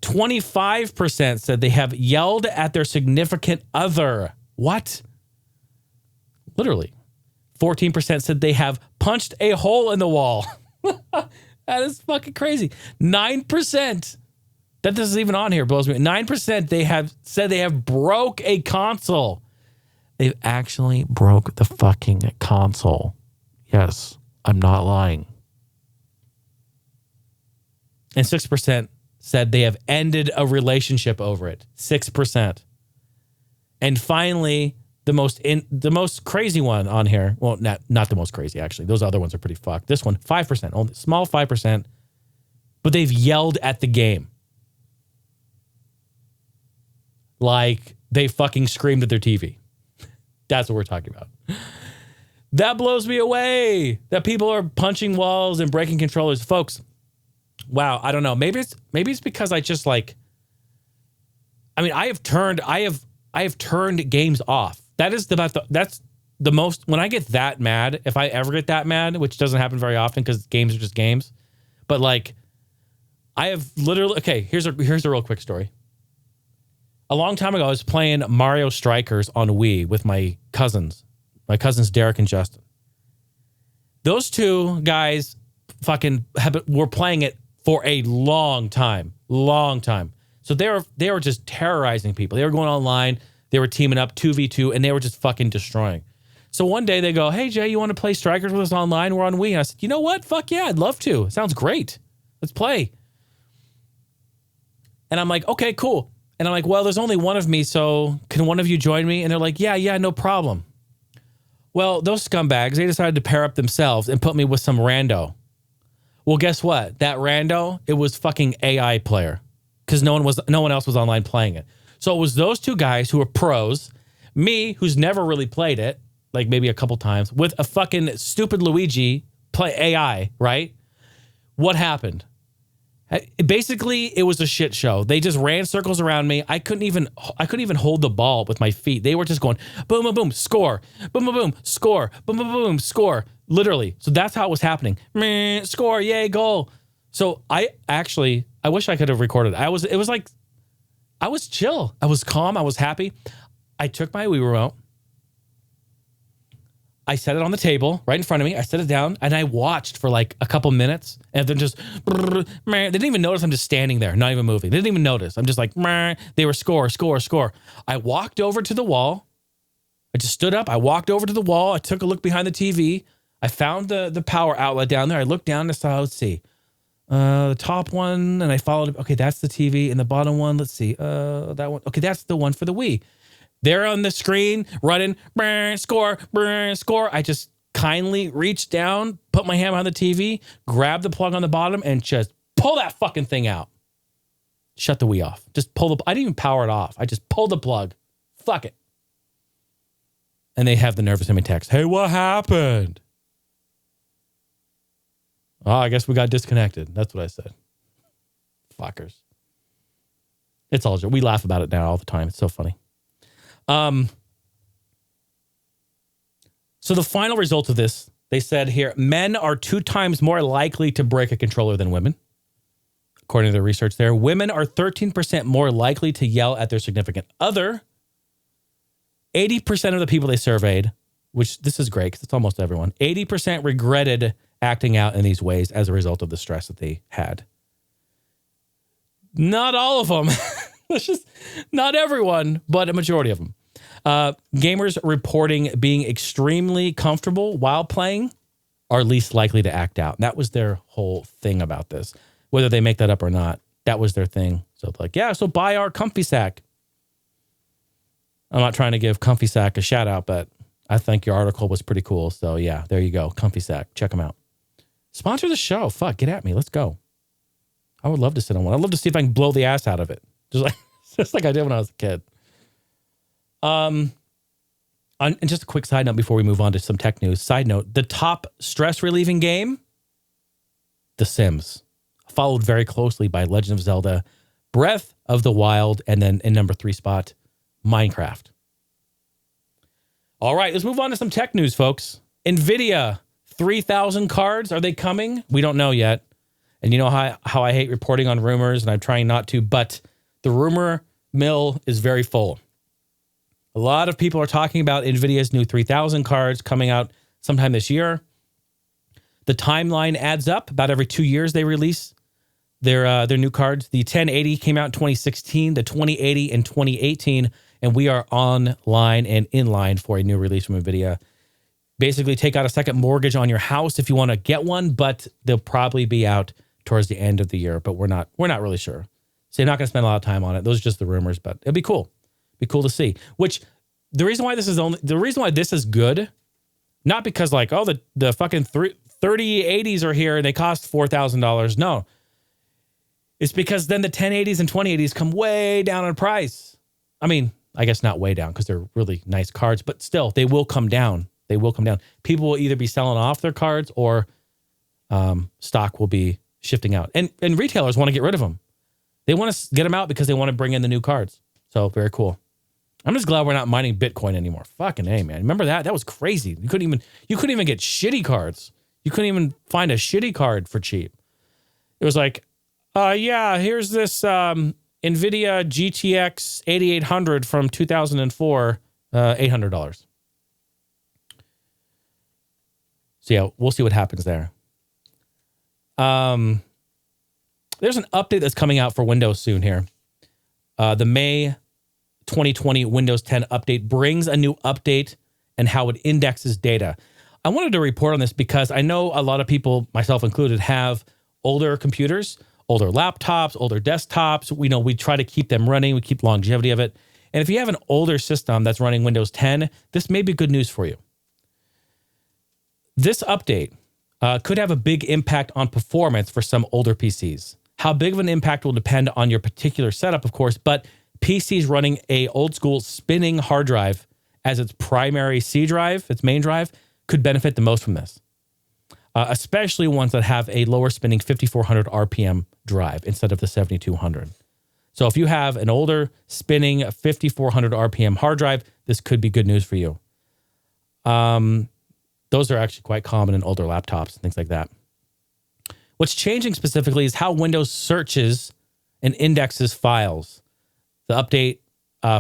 25% said they have yelled at their significant other. What? Literally. 14% said they have punched a hole in the wall. That is fucking crazy. 9%. That isn't even on here. Blows me. 9% they have said they have broke a console. They've actually broke the fucking console. Yes, I'm not lying. And 6% said they have ended a relationship over it. 6%. And finally, the most crazy one on here. Well, not the most crazy, actually. Those other ones are pretty fucked. This one, 5%. Only small 5%. But they've yelled at the game. Like they fucking screamed at their TV. That's what we're talking about. That blows me away. That people are punching walls and breaking controllers. Folks, wow, I don't know. Maybe it's because I just like, I mean, I have turned games off. That's the most, when I get that mad, if I ever get that mad, which doesn't happen very often because games are just games. But like, I have literally, okay, here's a real quick story. A long time ago, I was playing Mario Strikers on Wii with my cousins Derek and Justin. Those two guys were playing it for a long time. So they were just terrorizing people. They were going online. They were teaming up 2v2, and they were just fucking destroying. So one day they go, hey, Jay, you want to play Strikers with us online? We're on Wii. And I said, you know what? Fuck yeah, I'd love to. Sounds great. Let's play. And I'm like, okay, cool. And I'm like, well, there's only one of me, so can one of you join me? And they're like, yeah, no problem. Well, those scumbags, they decided to pair up themselves and put me with some rando. Well, guess what? That rando, it was fucking AI player because no one else was online playing it. So it was those two guys who were pros, me, who's never really played it, like maybe a couple times, with a fucking stupid Luigi play AI, right? What happened? Basically, it was a shit show. They just ran circles around me. I couldn't even hold the ball with my feet. They were just going boom, boom, boom, score, boom, boom, boom, score, boom, boom, boom, score. Literally. So that's how it was happening. Meh, score, yay, goal. So I wish I could have recorded. I was chill. I was calm. I was happy. I took my Wii remote. I set it on the table right in front of me. I set it down and I watched for like a couple minutes and then just, they didn't even notice I'm just standing there, not even moving. They didn't even notice. I'm just like, they were score. I walked over to the wall. I just stood up. I walked over to the wall. I took a look behind the TV. I found the power outlet down there. I looked down and I saw, let's see, the top one, and I followed. Okay, that's the TV, and the bottom one. Let's see, that one. Okay, that's the one for the Wii. There on the screen, running, score. I just kindly reached down, put my hand behind the TV, grabbed the plug on the bottom, and just pull that fucking thing out. Shut the Wii off. Just pull the. I didn't even power it off. I just pulled the plug. Fuck it. And they have the nervous in me text. Hey, what happened? Oh, I guess we got disconnected. That's what I said. Fuckers. It's all joke. We laugh about it now all the time. It's so funny. So the final result of this, they said here, men are 2 times more likely to break a controller than women. According to the research there, women are 13% more likely to yell at their significant other. 80% of the people they surveyed, which this is great because it's almost everyone, 80% regretted acting out in these ways as a result of the stress that they had. Not all of them. It's just not everyone, but a majority of them. Gamers reporting being extremely comfortable while playing are least likely to act out. And that was their whole thing about this. Whether they make that up or not, that was their thing. So like, yeah, so buy our Comfy Sack. I'm not trying to give Comfy Sack a shout out, but I think your article was pretty cool. So yeah, there you go. Comfy Sack. Check them out. Sponsor the show. Fuck, get at me. Let's go. I would love to sit on one. I'd love to see if I can blow the ass out of it. Just like I did when I was a kid. And just a quick side note before we move on to some tech news. Side note, the top stress relieving game, The Sims. Followed very closely by Legend of Zelda, Breath of the Wild, and then in number 3 spot, Minecraft. All right, let's move on to some tech news, folks. NVIDIA, 3,000 cards. Are they coming? We don't know yet. And you know how I hate reporting on rumors, and I'm trying not to, but the rumor mill is very full. A lot of people are talking about NVIDIA's new 3,000 cards coming out sometime this year. The timeline adds up. About every 2 years they release their new cards. The 1080 came out in 2016, the 2080 in 2018, and we are online and in line for a new release from NVIDIA. Basically, take out a second mortgage on your house if you want to get one, but they'll probably be out towards the end of the year, but we're not really sure. So you're not going to spend a lot of time on it. Those are just the rumors, but it'll be cool. Be cool to see. Which the reason why this is good, not because like, oh, the fucking 3080s are here and they cost $4,000. No. It's because then the 1080s and 2080s come way down in price. I mean, I guess not way down because they're really nice cards, but still, they will come down. They will come down. People will either be selling off their cards or stock will be shifting out. And retailers want to get rid of them. They want to get them out because they want to bring in the new cards. So very cool. I'm just glad we're not mining Bitcoin anymore. Fucking A, man. Remember that? That was crazy. You couldn't even get shitty cards. You couldn't even find a shitty card for cheap. It was like, yeah, here's this NVIDIA GTX 8800 from 2004, $800. So yeah, we'll see what happens there. There's an update that's coming out for Windows soon here. The May 2020 Windows 10 update brings a new update and how it indexes data. I wanted to report on this because I know a lot of people, myself included, have older computers, older laptops, older desktops. We try to keep them running. We keep longevity of it. And if you have an older system that's running Windows 10, this may be good news for you. This update could have a big impact on performance for some older PCs. How big of an impact will depend on your particular setup, of course, but PCs running a old school spinning hard drive as its primary C drive, its main drive, could benefit the most from this. Especially ones that have a lower spinning 5400 RPM drive instead of the 7200. So if you have an older spinning 5400 RPM hard drive, this could be good news for you. Those are actually quite common in older laptops and things like that. What's changing specifically is how Windows searches and indexes files. The update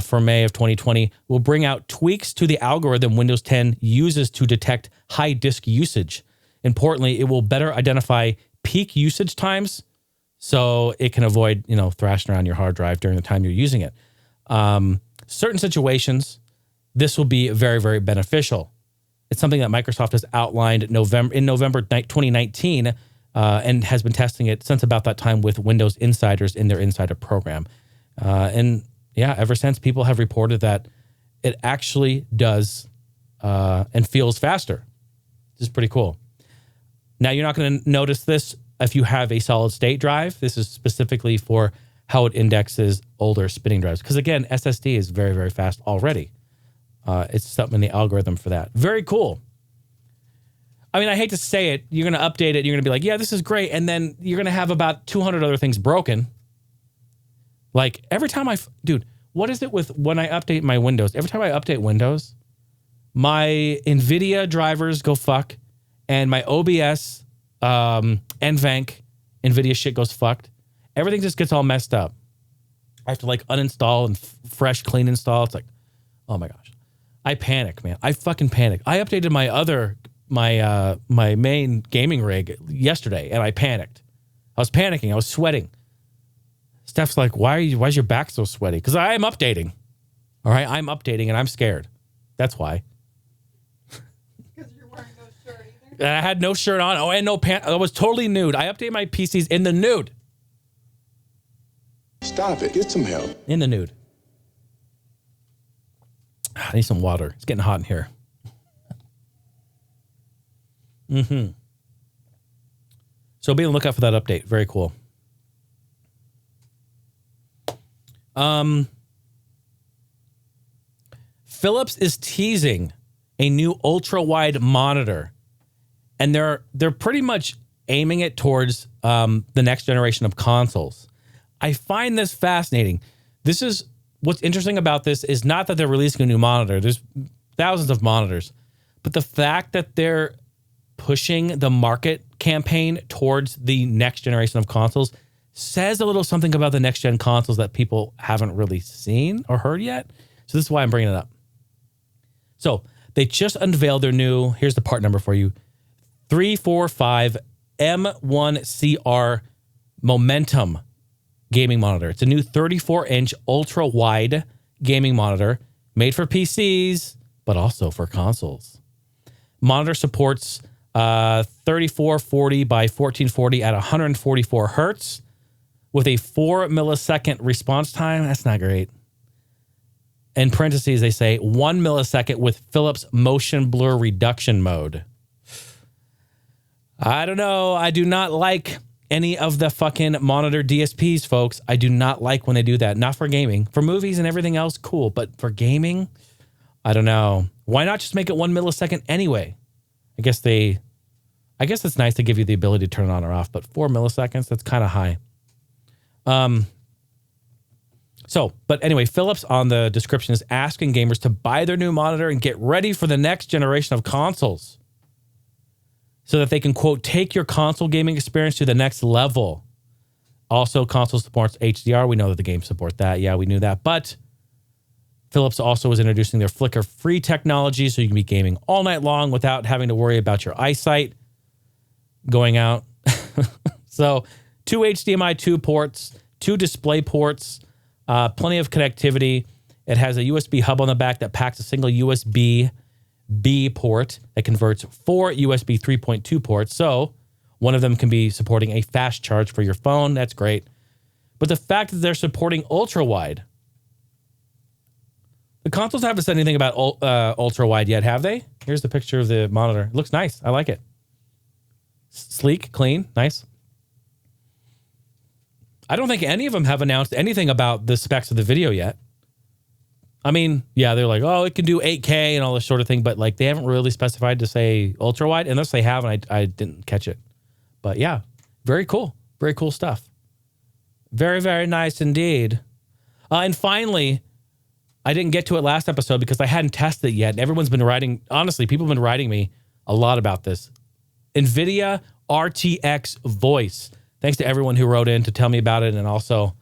for May of 2020 will bring out tweaks to the algorithm Windows 10 uses to detect high disk usage. Importantly, it will better identify peak usage times so it can avoid, thrashing around your hard drive during the time you're using it. Certain situations, this will be very, very beneficial. It's something that Microsoft has outlined in November 2019 and has been testing it since about that time with Windows Insiders in their Insider program. Ever since, people have reported that it actually does and feels faster. This is pretty cool. Now, you're not going to notice this if you have a solid state drive. This is specifically for how it indexes older spinning drives. Because again, SSD is very, very fast already. It's something in the algorithm for that. Very cool. I mean, I hate to say it. You're going to update it. You're going to be like, yeah, this is great. And then you're going to have about 200 other things broken. Like every time dude, what is it with when I update my Windows? Every time I update Windows, my NVIDIA drivers go fuck. And my OBS, NVENC, NVIDIA shit goes fucked. Everything just gets all messed up. I have to uninstall and fresh clean install. It's like, oh my gosh. I panic, man. I fucking panic. I updated my main gaming rig yesterday and I panicked. I was panicking. I was sweating. Steph's like, why is your back so sweaty? Because I am updating. All right. I'm updating and I'm scared. That's why. Because you're wearing no shirt either. I had no shirt on. Oh, and no pants. I was totally nude. I updated my PCs in the nude. Stop it. Get some help. In the nude. I need some water. It's getting hot in here. So be on the lookout for that update. Very cool. Philips is teasing a new ultra-wide monitor. And they're pretty much aiming it towards the next generation of consoles. I find this fascinating. This is what's interesting about this is not that they're releasing a new monitor. There's thousands of monitors. But the fact that they're pushing the market campaign towards the next generation of consoles says a little something about the next gen consoles that people haven't really seen or heard yet. So this is why I'm bringing it up. So they just unveiled their new, here's the part number for you, 345 M1CR Momentum gaming monitor. It's a new 34-inch ultra-wide gaming monitor made for PCs, but also for consoles. Monitor supports 3440 by 1440 at 144 hertz with a 4 millisecond response time. That's not great. In parentheses, they say 1 millisecond with Philips motion blur reduction mode. I don't know. I do not like any of the fucking monitor DSPs, folks. I do not like when they do that. Not for gaming. For movies and everything else, cool. But for gaming, I don't know. Why not just make it 1 millisecond anyway? I guess it's nice to give you the ability to turn it on or off, but 4 milliseconds, that's kind of high. But anyway, Philips on the description is asking gamers to buy their new monitor and get ready for the next generation of consoles so that they can, quote, take your console gaming experience to the next level. Also, console supports HDR. We know that the games support that. Yeah, we knew that. But Philips also is introducing their flicker-free technology so you can be gaming all night long without having to worry about your eyesight going out. So 2 HDMI 2 ports, 2 display ports, plenty of connectivity. It has a USB hub on the back that packs a single USB-B port that converts 4 USB 3.2 ports. So one of them can be supporting a fast charge for your phone. That's great. But the fact that they're supporting ultra-wide, the consoles haven't said anything about ultra-wide yet, have they? Here's the picture of the monitor. It looks nice. I like it. Sleek, clean, nice. I don't think any of them have announced anything about the specs of the video yet. I mean, yeah, they're like, oh, it can do 8K and all this sort of thing, but like they haven't really specified to say ultra wide, unless they have, and I didn't catch it. But yeah, very cool. Very cool stuff. Very, very nice indeed. And finally, I didn't get to it last episode because I hadn't tested it yet. And everyone's been writing, honestly, people have been writing me a lot about this. NVIDIA RTX voice. Thanks to everyone who wrote in to tell me about it and also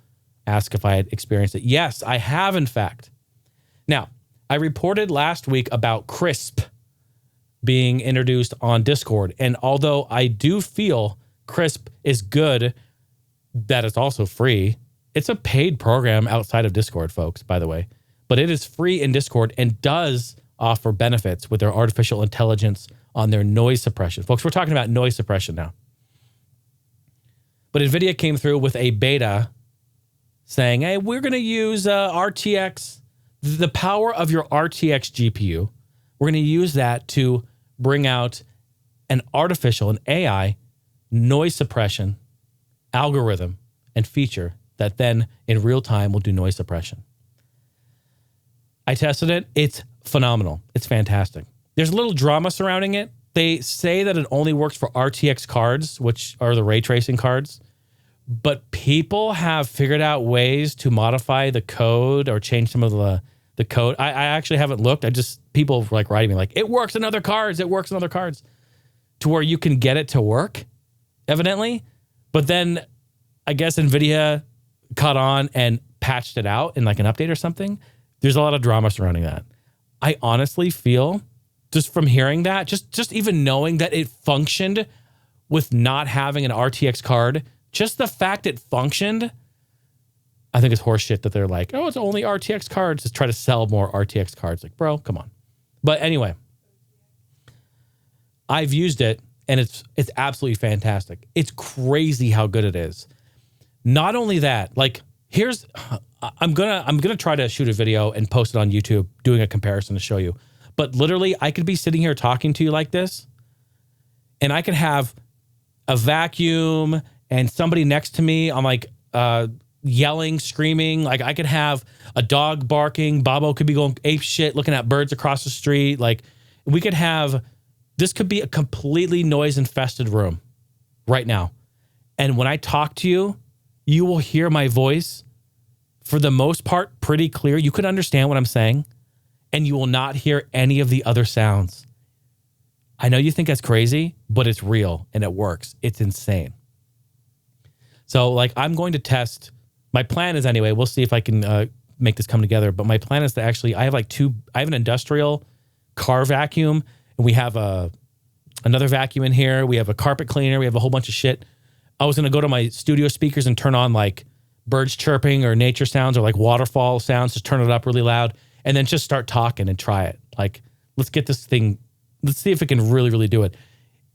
ask if I had experienced it. Yes, I have, in fact. Now, I reported last week about Cusp being introduced on Discord. And although I do feel Cusp is good, that it's also free. It's a paid program outside of Discord, folks, by the way. But it is free in Discord and does offer benefits with their artificial intelligence on their noise suppression. Folks, we're talking about noise suppression now. But NVIDIA came through with a beta saying, hey, we're going to use RTX, the power of your RTX GPU. We're going to use that to bring out an AI noise suppression algorithm and feature that then in real time will do noise suppression. I tested it. It's phenomenal. It's fantastic. There's a little drama surrounding it. They say that it only works for RTX cards, which are the ray tracing cards. But people have figured out ways to modify the code or change some of the code. I actually haven't looked. People like writing me like, it works in other cards. It works in other cards. To where you can get it to work, evidently. But then I guess NVIDIA caught on and patched it out in like an update or something. There's a lot of drama surrounding that. I honestly feel, just from hearing that, just even knowing that it functioned with not having an RTX card, just the fact it functioned, I think it's horseshit that they're like, oh, it's only RTX cards. Just try to sell more RTX cards. Like, bro, come on. But anyway, I've used it and it's absolutely fantastic. It's crazy how good it is. Not only that, like I'm gonna try to shoot a video and post it on YouTube doing a comparison to show you. But literally, I could be sitting here talking to you like this, and I could have a vacuum and somebody next to me. I'm like yelling, screaming. Like I could have a dog barking. Bobo could be going ape shit, looking at birds across the street. Like we could have. This could be a completely noise infested room right now. And when I talk to you, you will hear my voice for the most part pretty clear. You could understand what I'm saying and you will not hear any of the other sounds. I know you think that's crazy, but it's real and it works. It's insane. So like I'm going to test, my plan is anyway, we'll see if I can make this come together. But my plan is to actually, I have an industrial car vacuum. And we have another vacuum in here. We have a carpet cleaner. We have a whole bunch of shit. I was going to go to my studio speakers and turn on like birds chirping or nature sounds or like waterfall sounds. Just turn it up really loud and then just start talking and try it. Like, let's get this thing. Let's see if it can really, really do it.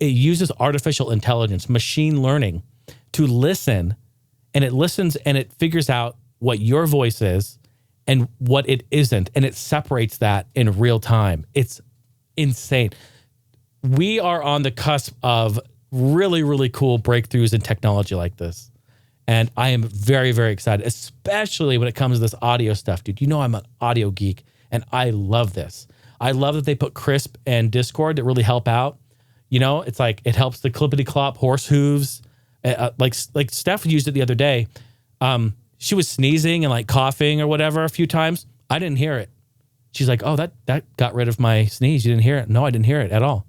It uses artificial intelligence, machine learning to listen, and it listens and it figures out what your voice is and what it isn't. And it separates that in real time. It's insane. We are on the cusp of really, really cool breakthroughs in technology like this. And I am very, very excited, especially when it comes to this audio stuff, dude. You know, I'm an audio geek and I love this. I love that they put Cusp and Discord that really help out. You know, it's like, it helps the clippity clop horse hooves. Like Steph used it the other day. She was sneezing and like coughing or whatever a few times. I didn't hear it. She's like, oh, that got rid of my sneeze. You didn't hear it? No, I didn't hear it at all.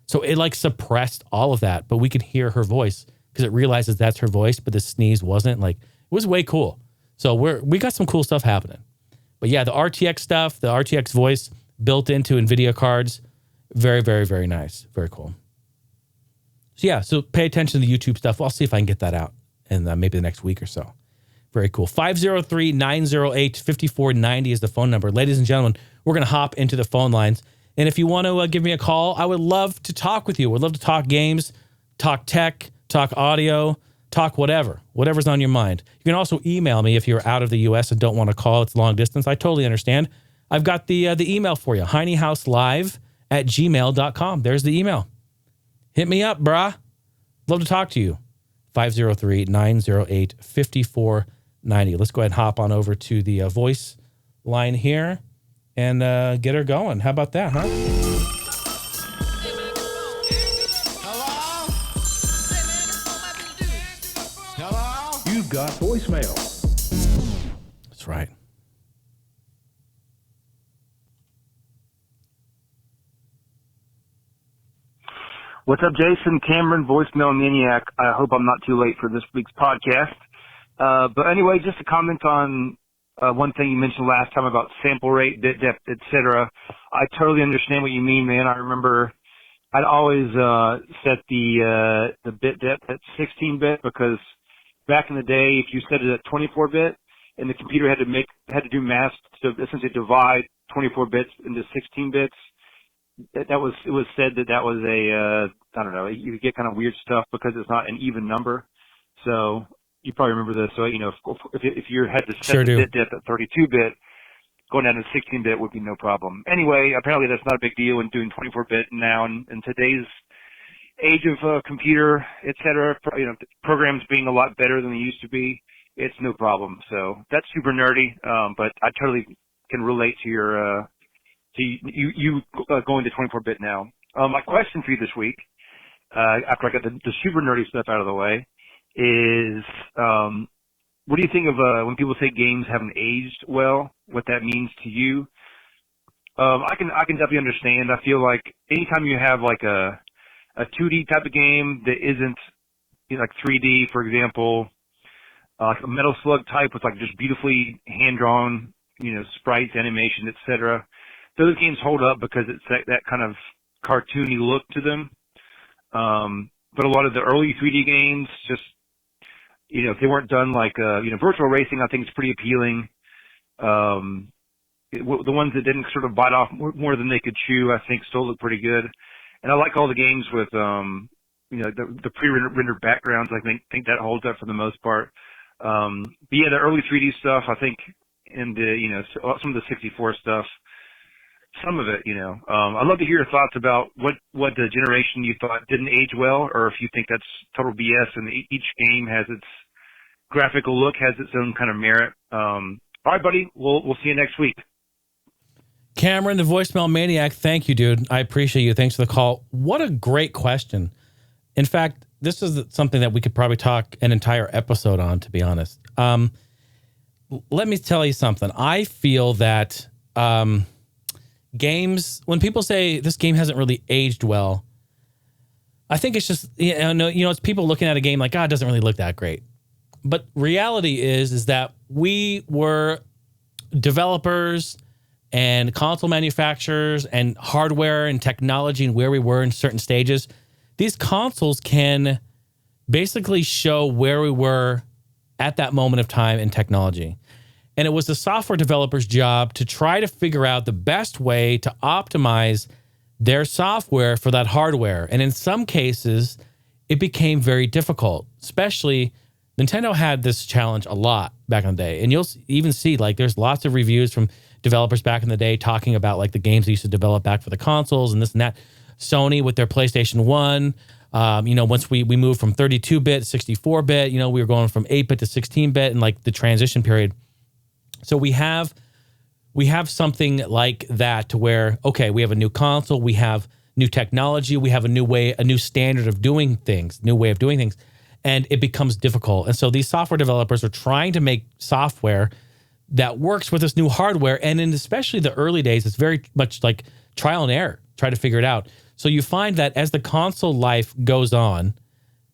So it like suppressed all of that, but we could hear her voice because it realizes that's her voice, but the sneeze wasn't. Like, it was way cool. So we got some cool stuff happening. But yeah, the RTX stuff, the RTX voice built into NVIDIA cards, very, very, very nice. Very cool. So yeah, so pay attention to the YouTube stuff. I'll see if I can get that out in maybe the next week or so. Very cool. 503-908-5490 is the phone number. Ladies and gentlemen, we're going to hop into the phone lines. And if you want to give me a call, I would love to talk with you. We'd love to talk games, talk tech, talk audio, talk whatever's on your mind. You can also email me if you're out of the U.S. and don't want to call. It's long distance. I totally understand. I've got the email for you, heinehouselive@gmail.com. There's the email. Hit me up, brah. Love to talk to you. 503-908-5490. Let's go ahead and hop on over to the voice line here and get her going. How about that, huh? Hello? Hello? You've got voicemail. That's right. What's up, Jason? Cameron, voicemail maniac. I hope I'm not too late for this week's podcast. But anyway, just to comment on one thing you mentioned last time about sample rate, bit depth, etc. I totally understand what you mean, man. I remember I'd always set the bit depth at 16-bit because back in the day, if you set it at 24-bit and the computer had to do math to essentially divide 24 bits into 16 bits, it was said that was I don't know, you could get kind of weird stuff because it's not an even number. So you probably remember this. So, you know, if you had to set the bit depth at 32-bit, going down to 16-bit would be no problem. Anyway, apparently that's not a big deal in doing 24-bit now. In today's age of computer, et cetera, you know, programs being a lot better than they used to be, it's no problem. So that's super nerdy, but I totally can relate to your you going to 24-bit now. My question for you this week, after I got the super nerdy stuff out of the way, is what do you think of when people say games haven't aged well? What that means to you? I can definitely understand. I feel like anytime you have like a 2D type of game that isn't, you know, like 3D, for example, like a Metal Slug type with like just beautifully hand drawn, you know, sprites, animation, etc. Those games hold up because it's that kind of cartoony look to them. But a lot of the early 3D games, just, you know, if they weren't done like, you know, virtual racing, I think is pretty appealing. The ones that didn't sort of bite off more than they could chew, I think still look pretty good. And I like all the games with, you know, the pre-rendered backgrounds. I think that holds up for the most part. But yeah, the early 3D stuff, I think, and you know, some of the 64 stuff, some of it, you know. I'd love to hear your thoughts about what the generation you thought didn't age well, or if you think that's total BS and each game has its graphical look, has its own kind of merit. All right, buddy. We'll see you next week. Cameron, the voicemail maniac, thank you, dude. I appreciate you. Thanks for the call. What a great question. In fact, this is something that we could probably talk an entire episode on, to be honest. Let me tell you something. I feel that games, when people say this game hasn't really aged well, I think it's just, you know, it's people looking at a game like, it doesn't really look that great. But reality is that we were developers and console manufacturers and hardware and technology and where we were in certain stages. These consoles can basically show where we were at that moment of time in technology. And it was the software developer's job to try to figure out the best way to optimize their software for that hardware. And in some cases, it became very difficult, especially Nintendo had this challenge a lot back in the day. And you'll even see, like, there's lots of reviews from developers back in the day talking about, like, the games they used to develop back for the consoles and this and that. Sony with their PlayStation 1, you know, once we moved from 32-bit, 64-bit, you know, we were going from 8-bit to 16-bit and, like, the transition period. So we have something like that to where, okay, we have a new console, we have new technology, we have a new standard of doing things, new way of doing things. And it becomes difficult. And so these software developers are trying to make software that works with this new hardware. And in especially the early days, it's very much like trial and error, try to figure it out. So you find that as the console life goes on,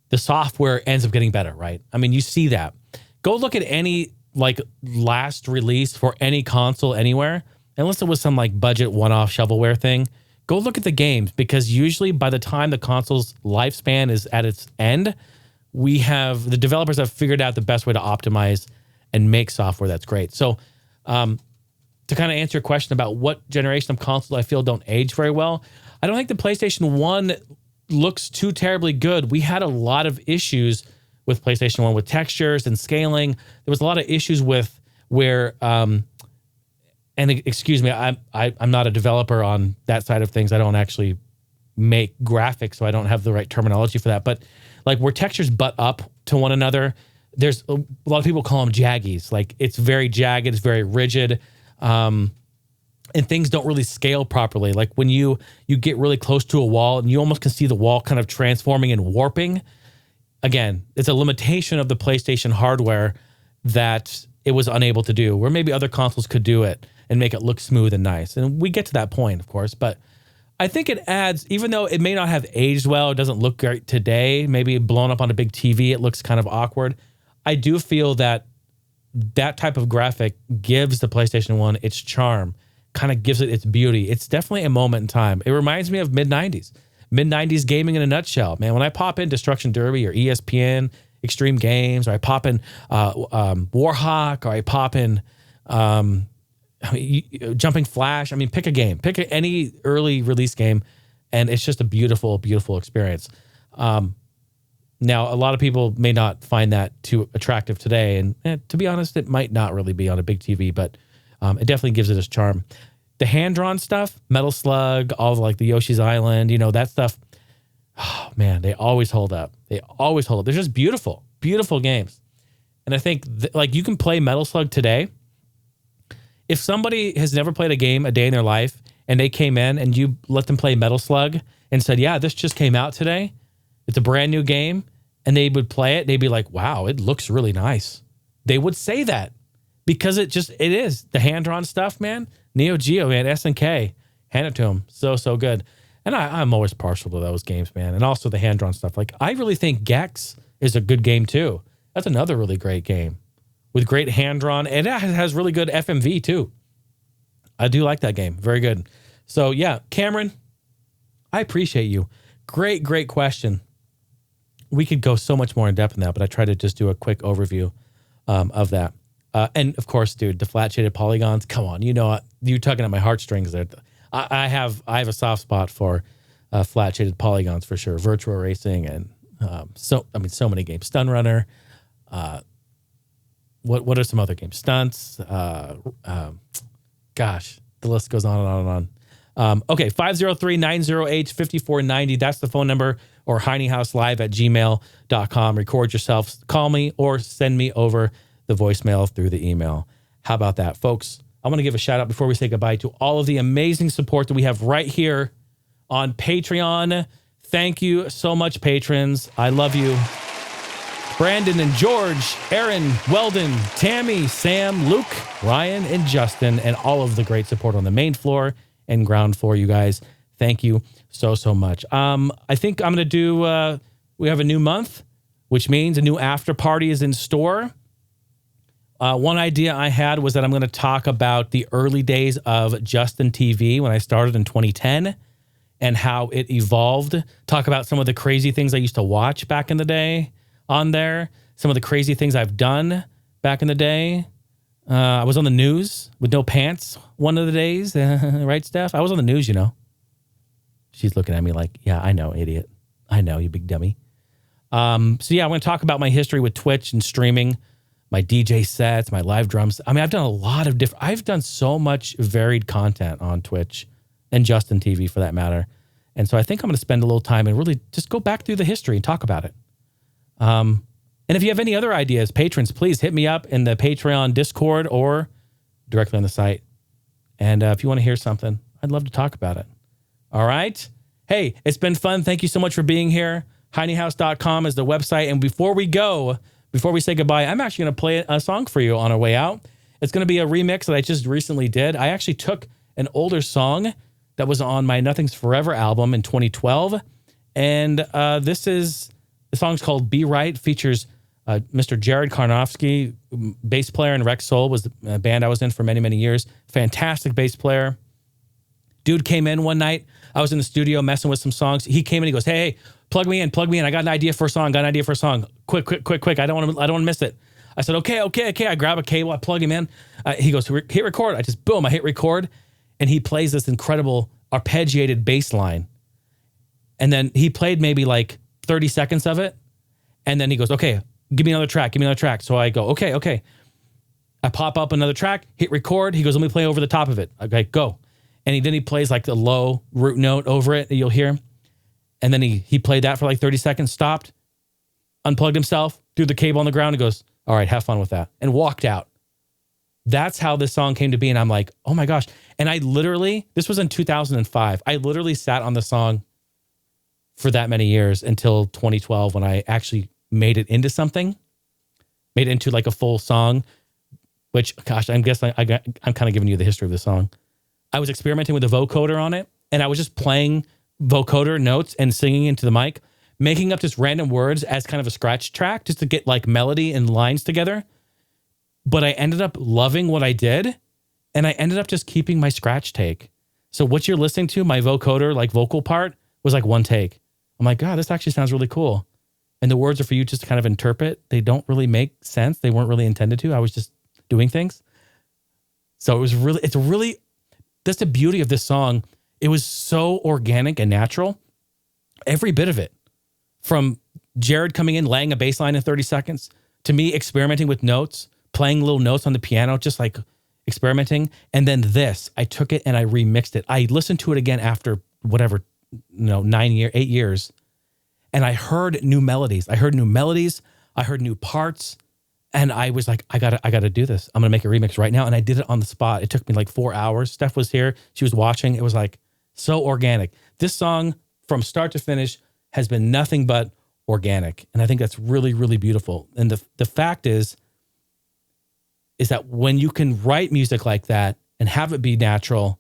the software ends up getting better, right? I mean, you see that. Go look at any like last release for any console anywhere, unless it was some like budget one-off shovelware thing. Go look at the games, because usually by the time the console's lifespan is at its end, the developers have figured out the best way to optimize and make software that's great. So to kind of answer your question about what generation of consoles I feel don't age very well, I don't think the PlayStation 1 looks too terribly good. We had a lot of issues with PlayStation 1 with textures and scaling. There was a lot of issues with where, and excuse me, I'm not a developer on that side of things. I don't actually make graphics, so I don't have the right terminology for that. But like where textures butt up to one another, there's a lot of people call them jaggies. Like it's very jagged, it's very rigid, and things don't really scale properly. Like when you get really close to a wall and you almost can see the wall kind of transforming and warping. Again, it's a limitation of the PlayStation hardware that it was unable to do, where maybe other consoles could do it and make it look smooth and nice. And we get to that point, of course, but I think it adds, even though it may not have aged well, it doesn't look great today, maybe blown up on a big TV, it looks kind of awkward. I do feel that that type of graphic gives the PlayStation 1 its charm, kind of gives it its beauty. It's definitely a moment in time. It reminds me of mid-90s gaming in a nutshell. Man, when I pop in Destruction Derby or ESPN, Extreme Games, or I pop in Warhawk, or I pop in Jumping Flash. I mean, pick a game. Pick any early release game, and it's just a beautiful, beautiful experience. Now, a lot of people may not find that too attractive today, and to be honest, it might not really be on a big TV, but it definitely gives it its charm. The hand-drawn stuff, Metal Slug, all of like the Yoshi's Island, that stuff, oh man, they always hold up. They're just beautiful, beautiful games. And I think like you can play Metal Slug today. If somebody has never played a game a day in their life and they came in and you let them play Metal Slug and said, yeah, this just came out today, it's a brand new game, and they would play it, they'd be like, wow, it looks really nice. They would say that because it is. The hand-drawn stuff, man, Neo Geo, man, SNK, hand it to them. So good. And I'm always partial to those games, man. And also the hand-drawn stuff. Like, I really think Gex is a good game, too. That's another really great game with great hand-drawn. And it has really good FMV, too. I do like that game. Very good. So, yeah, Cameron, I appreciate you. Great, great question. We could go so much more in depth in that, but I tried to just do a quick overview of that. And, of course, dude, the flat-shaded polygons. Come on, you're tugging at my heartstrings there. I have a soft spot for flat-shaded polygons for sure. Virtua Racing and so many games. Stun Runner. What are some other games? Stunts. Gosh, the list goes on and on and on. Okay, 503-908-5490. That's the phone number, or HeineHouseLive@gmail.com. Record yourself, call me, or send me over the voicemail through the email. How about that, folks? I want to give a shout out before we say goodbye to all of the amazing support that we have right here on Patreon. Thank you so much, patrons. I love you. Brandon and George, Erin, Weldon, Tammy, Sam, Luke, Ryan, and Justin, and all of the great support on the main floor and ground floor, you guys. Thank you so much. I think I'm going to do, we have a new month, which means a new after party is in store. One idea I had was that I'm going to talk about the early days of Justin TV when I started in 2010 and how it evolved. Talk about some of the crazy things I used to watch back in the day on there. Some of the crazy things I've done back in the day. I was on the news with no pants one of the days. Right, Steph? I was on the news, She's looking at me like, yeah, I know, idiot. I know, you big dummy. So yeah, I want to talk about my history with Twitch and streaming, my DJ sets, my live drums. I mean, I've done a lot of I've done so much varied content on Twitch and Justin TV for that matter. And so I think I'm going to spend a little time and really just go back through the history and talk about it. And if you have any other ideas, patrons, please hit me up in the Patreon Discord or directly on the site. And if you want to hear something, I'd love to talk about it. All right. Hey, it's been fun. Thank you so much for being here. HeineHouse.com is the website. And before we say goodbye, I'm actually going to play a song for you on our way out. It's going to be a remix that I just recently did. I actually took an older song that was on my Nothing's Forever album in 2012. And the song's called Be Right, features Mr. Jared Karnofsky, bass player in Rex Soul, was the band I was in for many, many years. Fantastic bass player. Dude came in one night. I was in the studio messing with some songs. He came in, he goes, hey, plug me in. I got an idea for a song. Quick. I don't want to miss it. I said, okay. I grab a cable. I plug him in. He goes, hit record. I hit record. And he plays this incredible arpeggiated bass line. And then he played maybe like 30 seconds of it. And then he goes, okay, give me another track. So I go, okay. I pop up another track, hit record. He goes, let me play over the top of it. Okay, go. And then he plays like the low root note over it that you'll hear. And then he played that for like 30 seconds, stopped, unplugged himself, threw the cable on the ground, and goes, all right, have fun with that, and walked out. That's how this song came to be. And I'm like, oh my gosh. And this was in 2005. I literally sat on the song for that many years until 2012 when I actually made it into something, made it into like a full song, which, gosh, I'm kind of giving you the history of the song. I was experimenting with the vocoder on it, and I was just playing vocoder notes and singing into the mic, making up just random words as kind of a scratch track just to get like melody and lines together. But I ended up loving what I did, and I ended up just keeping my scratch take. So what you're listening to, my vocoder, like vocal part, was like one take. I'm like, God, this actually sounds really cool. And the words are for you just to kind of interpret. They don't really make sense. They weren't really intended to. I was just doing things. So that's the beauty of this song. It was so organic and natural. Every bit of it. From Jared coming in, laying a bass line in 30 seconds, to me experimenting with notes, playing little notes on the piano, just like experimenting. And then this, I took it and I remixed it. I listened to it again after whatever, 8 years. And I heard new melodies. I heard new parts. And I was like, I gotta do this. I'm gonna make a remix right now. And I did it on the spot. It took me like 4 hours. Steph was here. She was watching. It was like so organic. This song from start to finish has been nothing but organic. And I think that's really, really beautiful. And the fact is that when you can write music like that and have it be natural,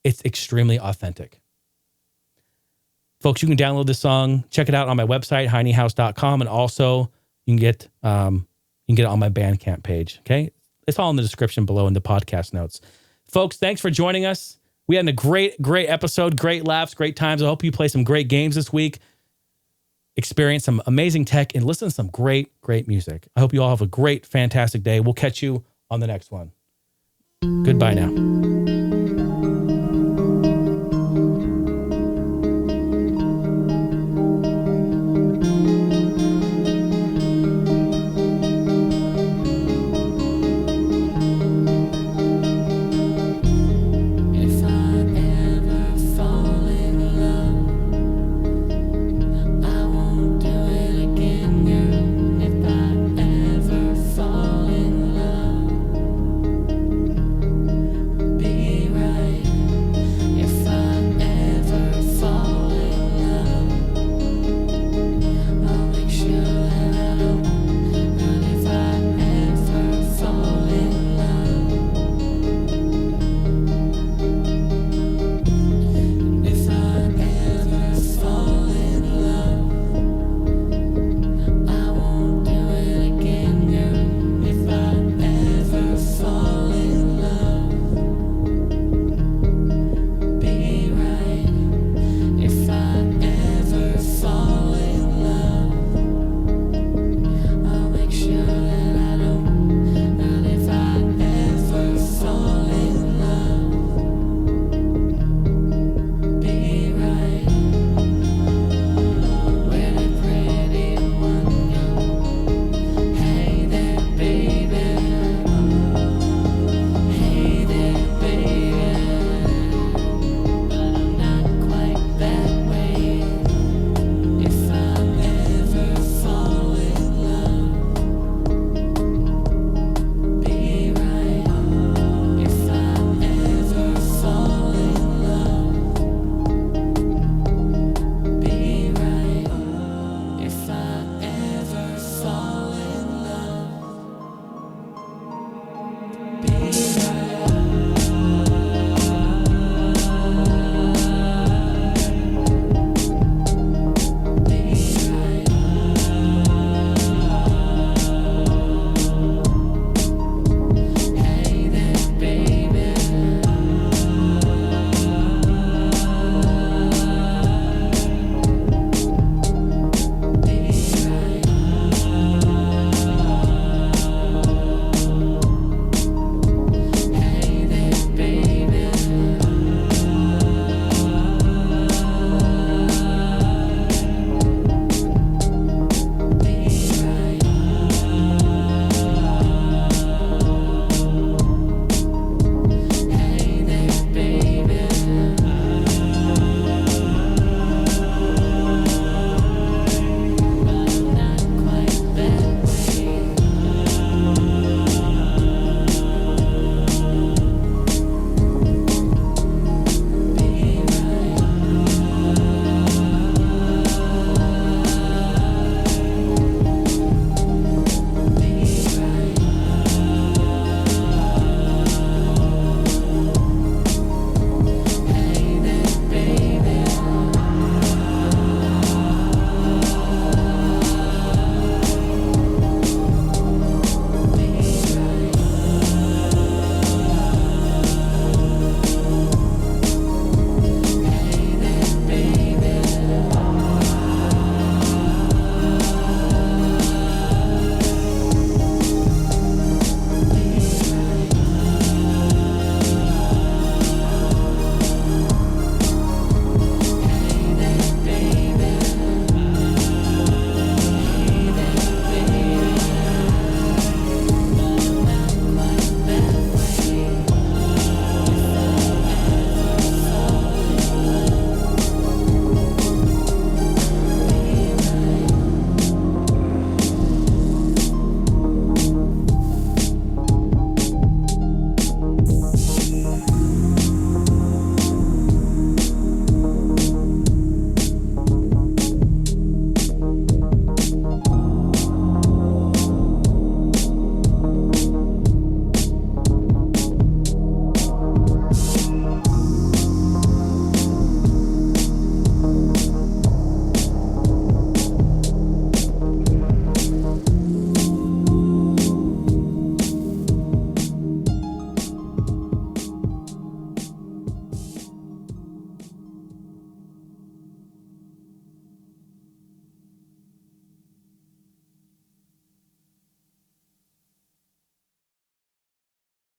it's extremely authentic. Folks, you can download this song, check it out on my website, heinehouse.com, and also you can get it on my Bandcamp page, okay? It's all in the description below in the podcast notes. Folks, thanks for joining us. We had a great episode, great laughs, great times. I hope you play some great games this week, experience some amazing tech, and listen to some great music. I hope you all have a great, fantastic day. We'll catch you on the next one. Goodbye now.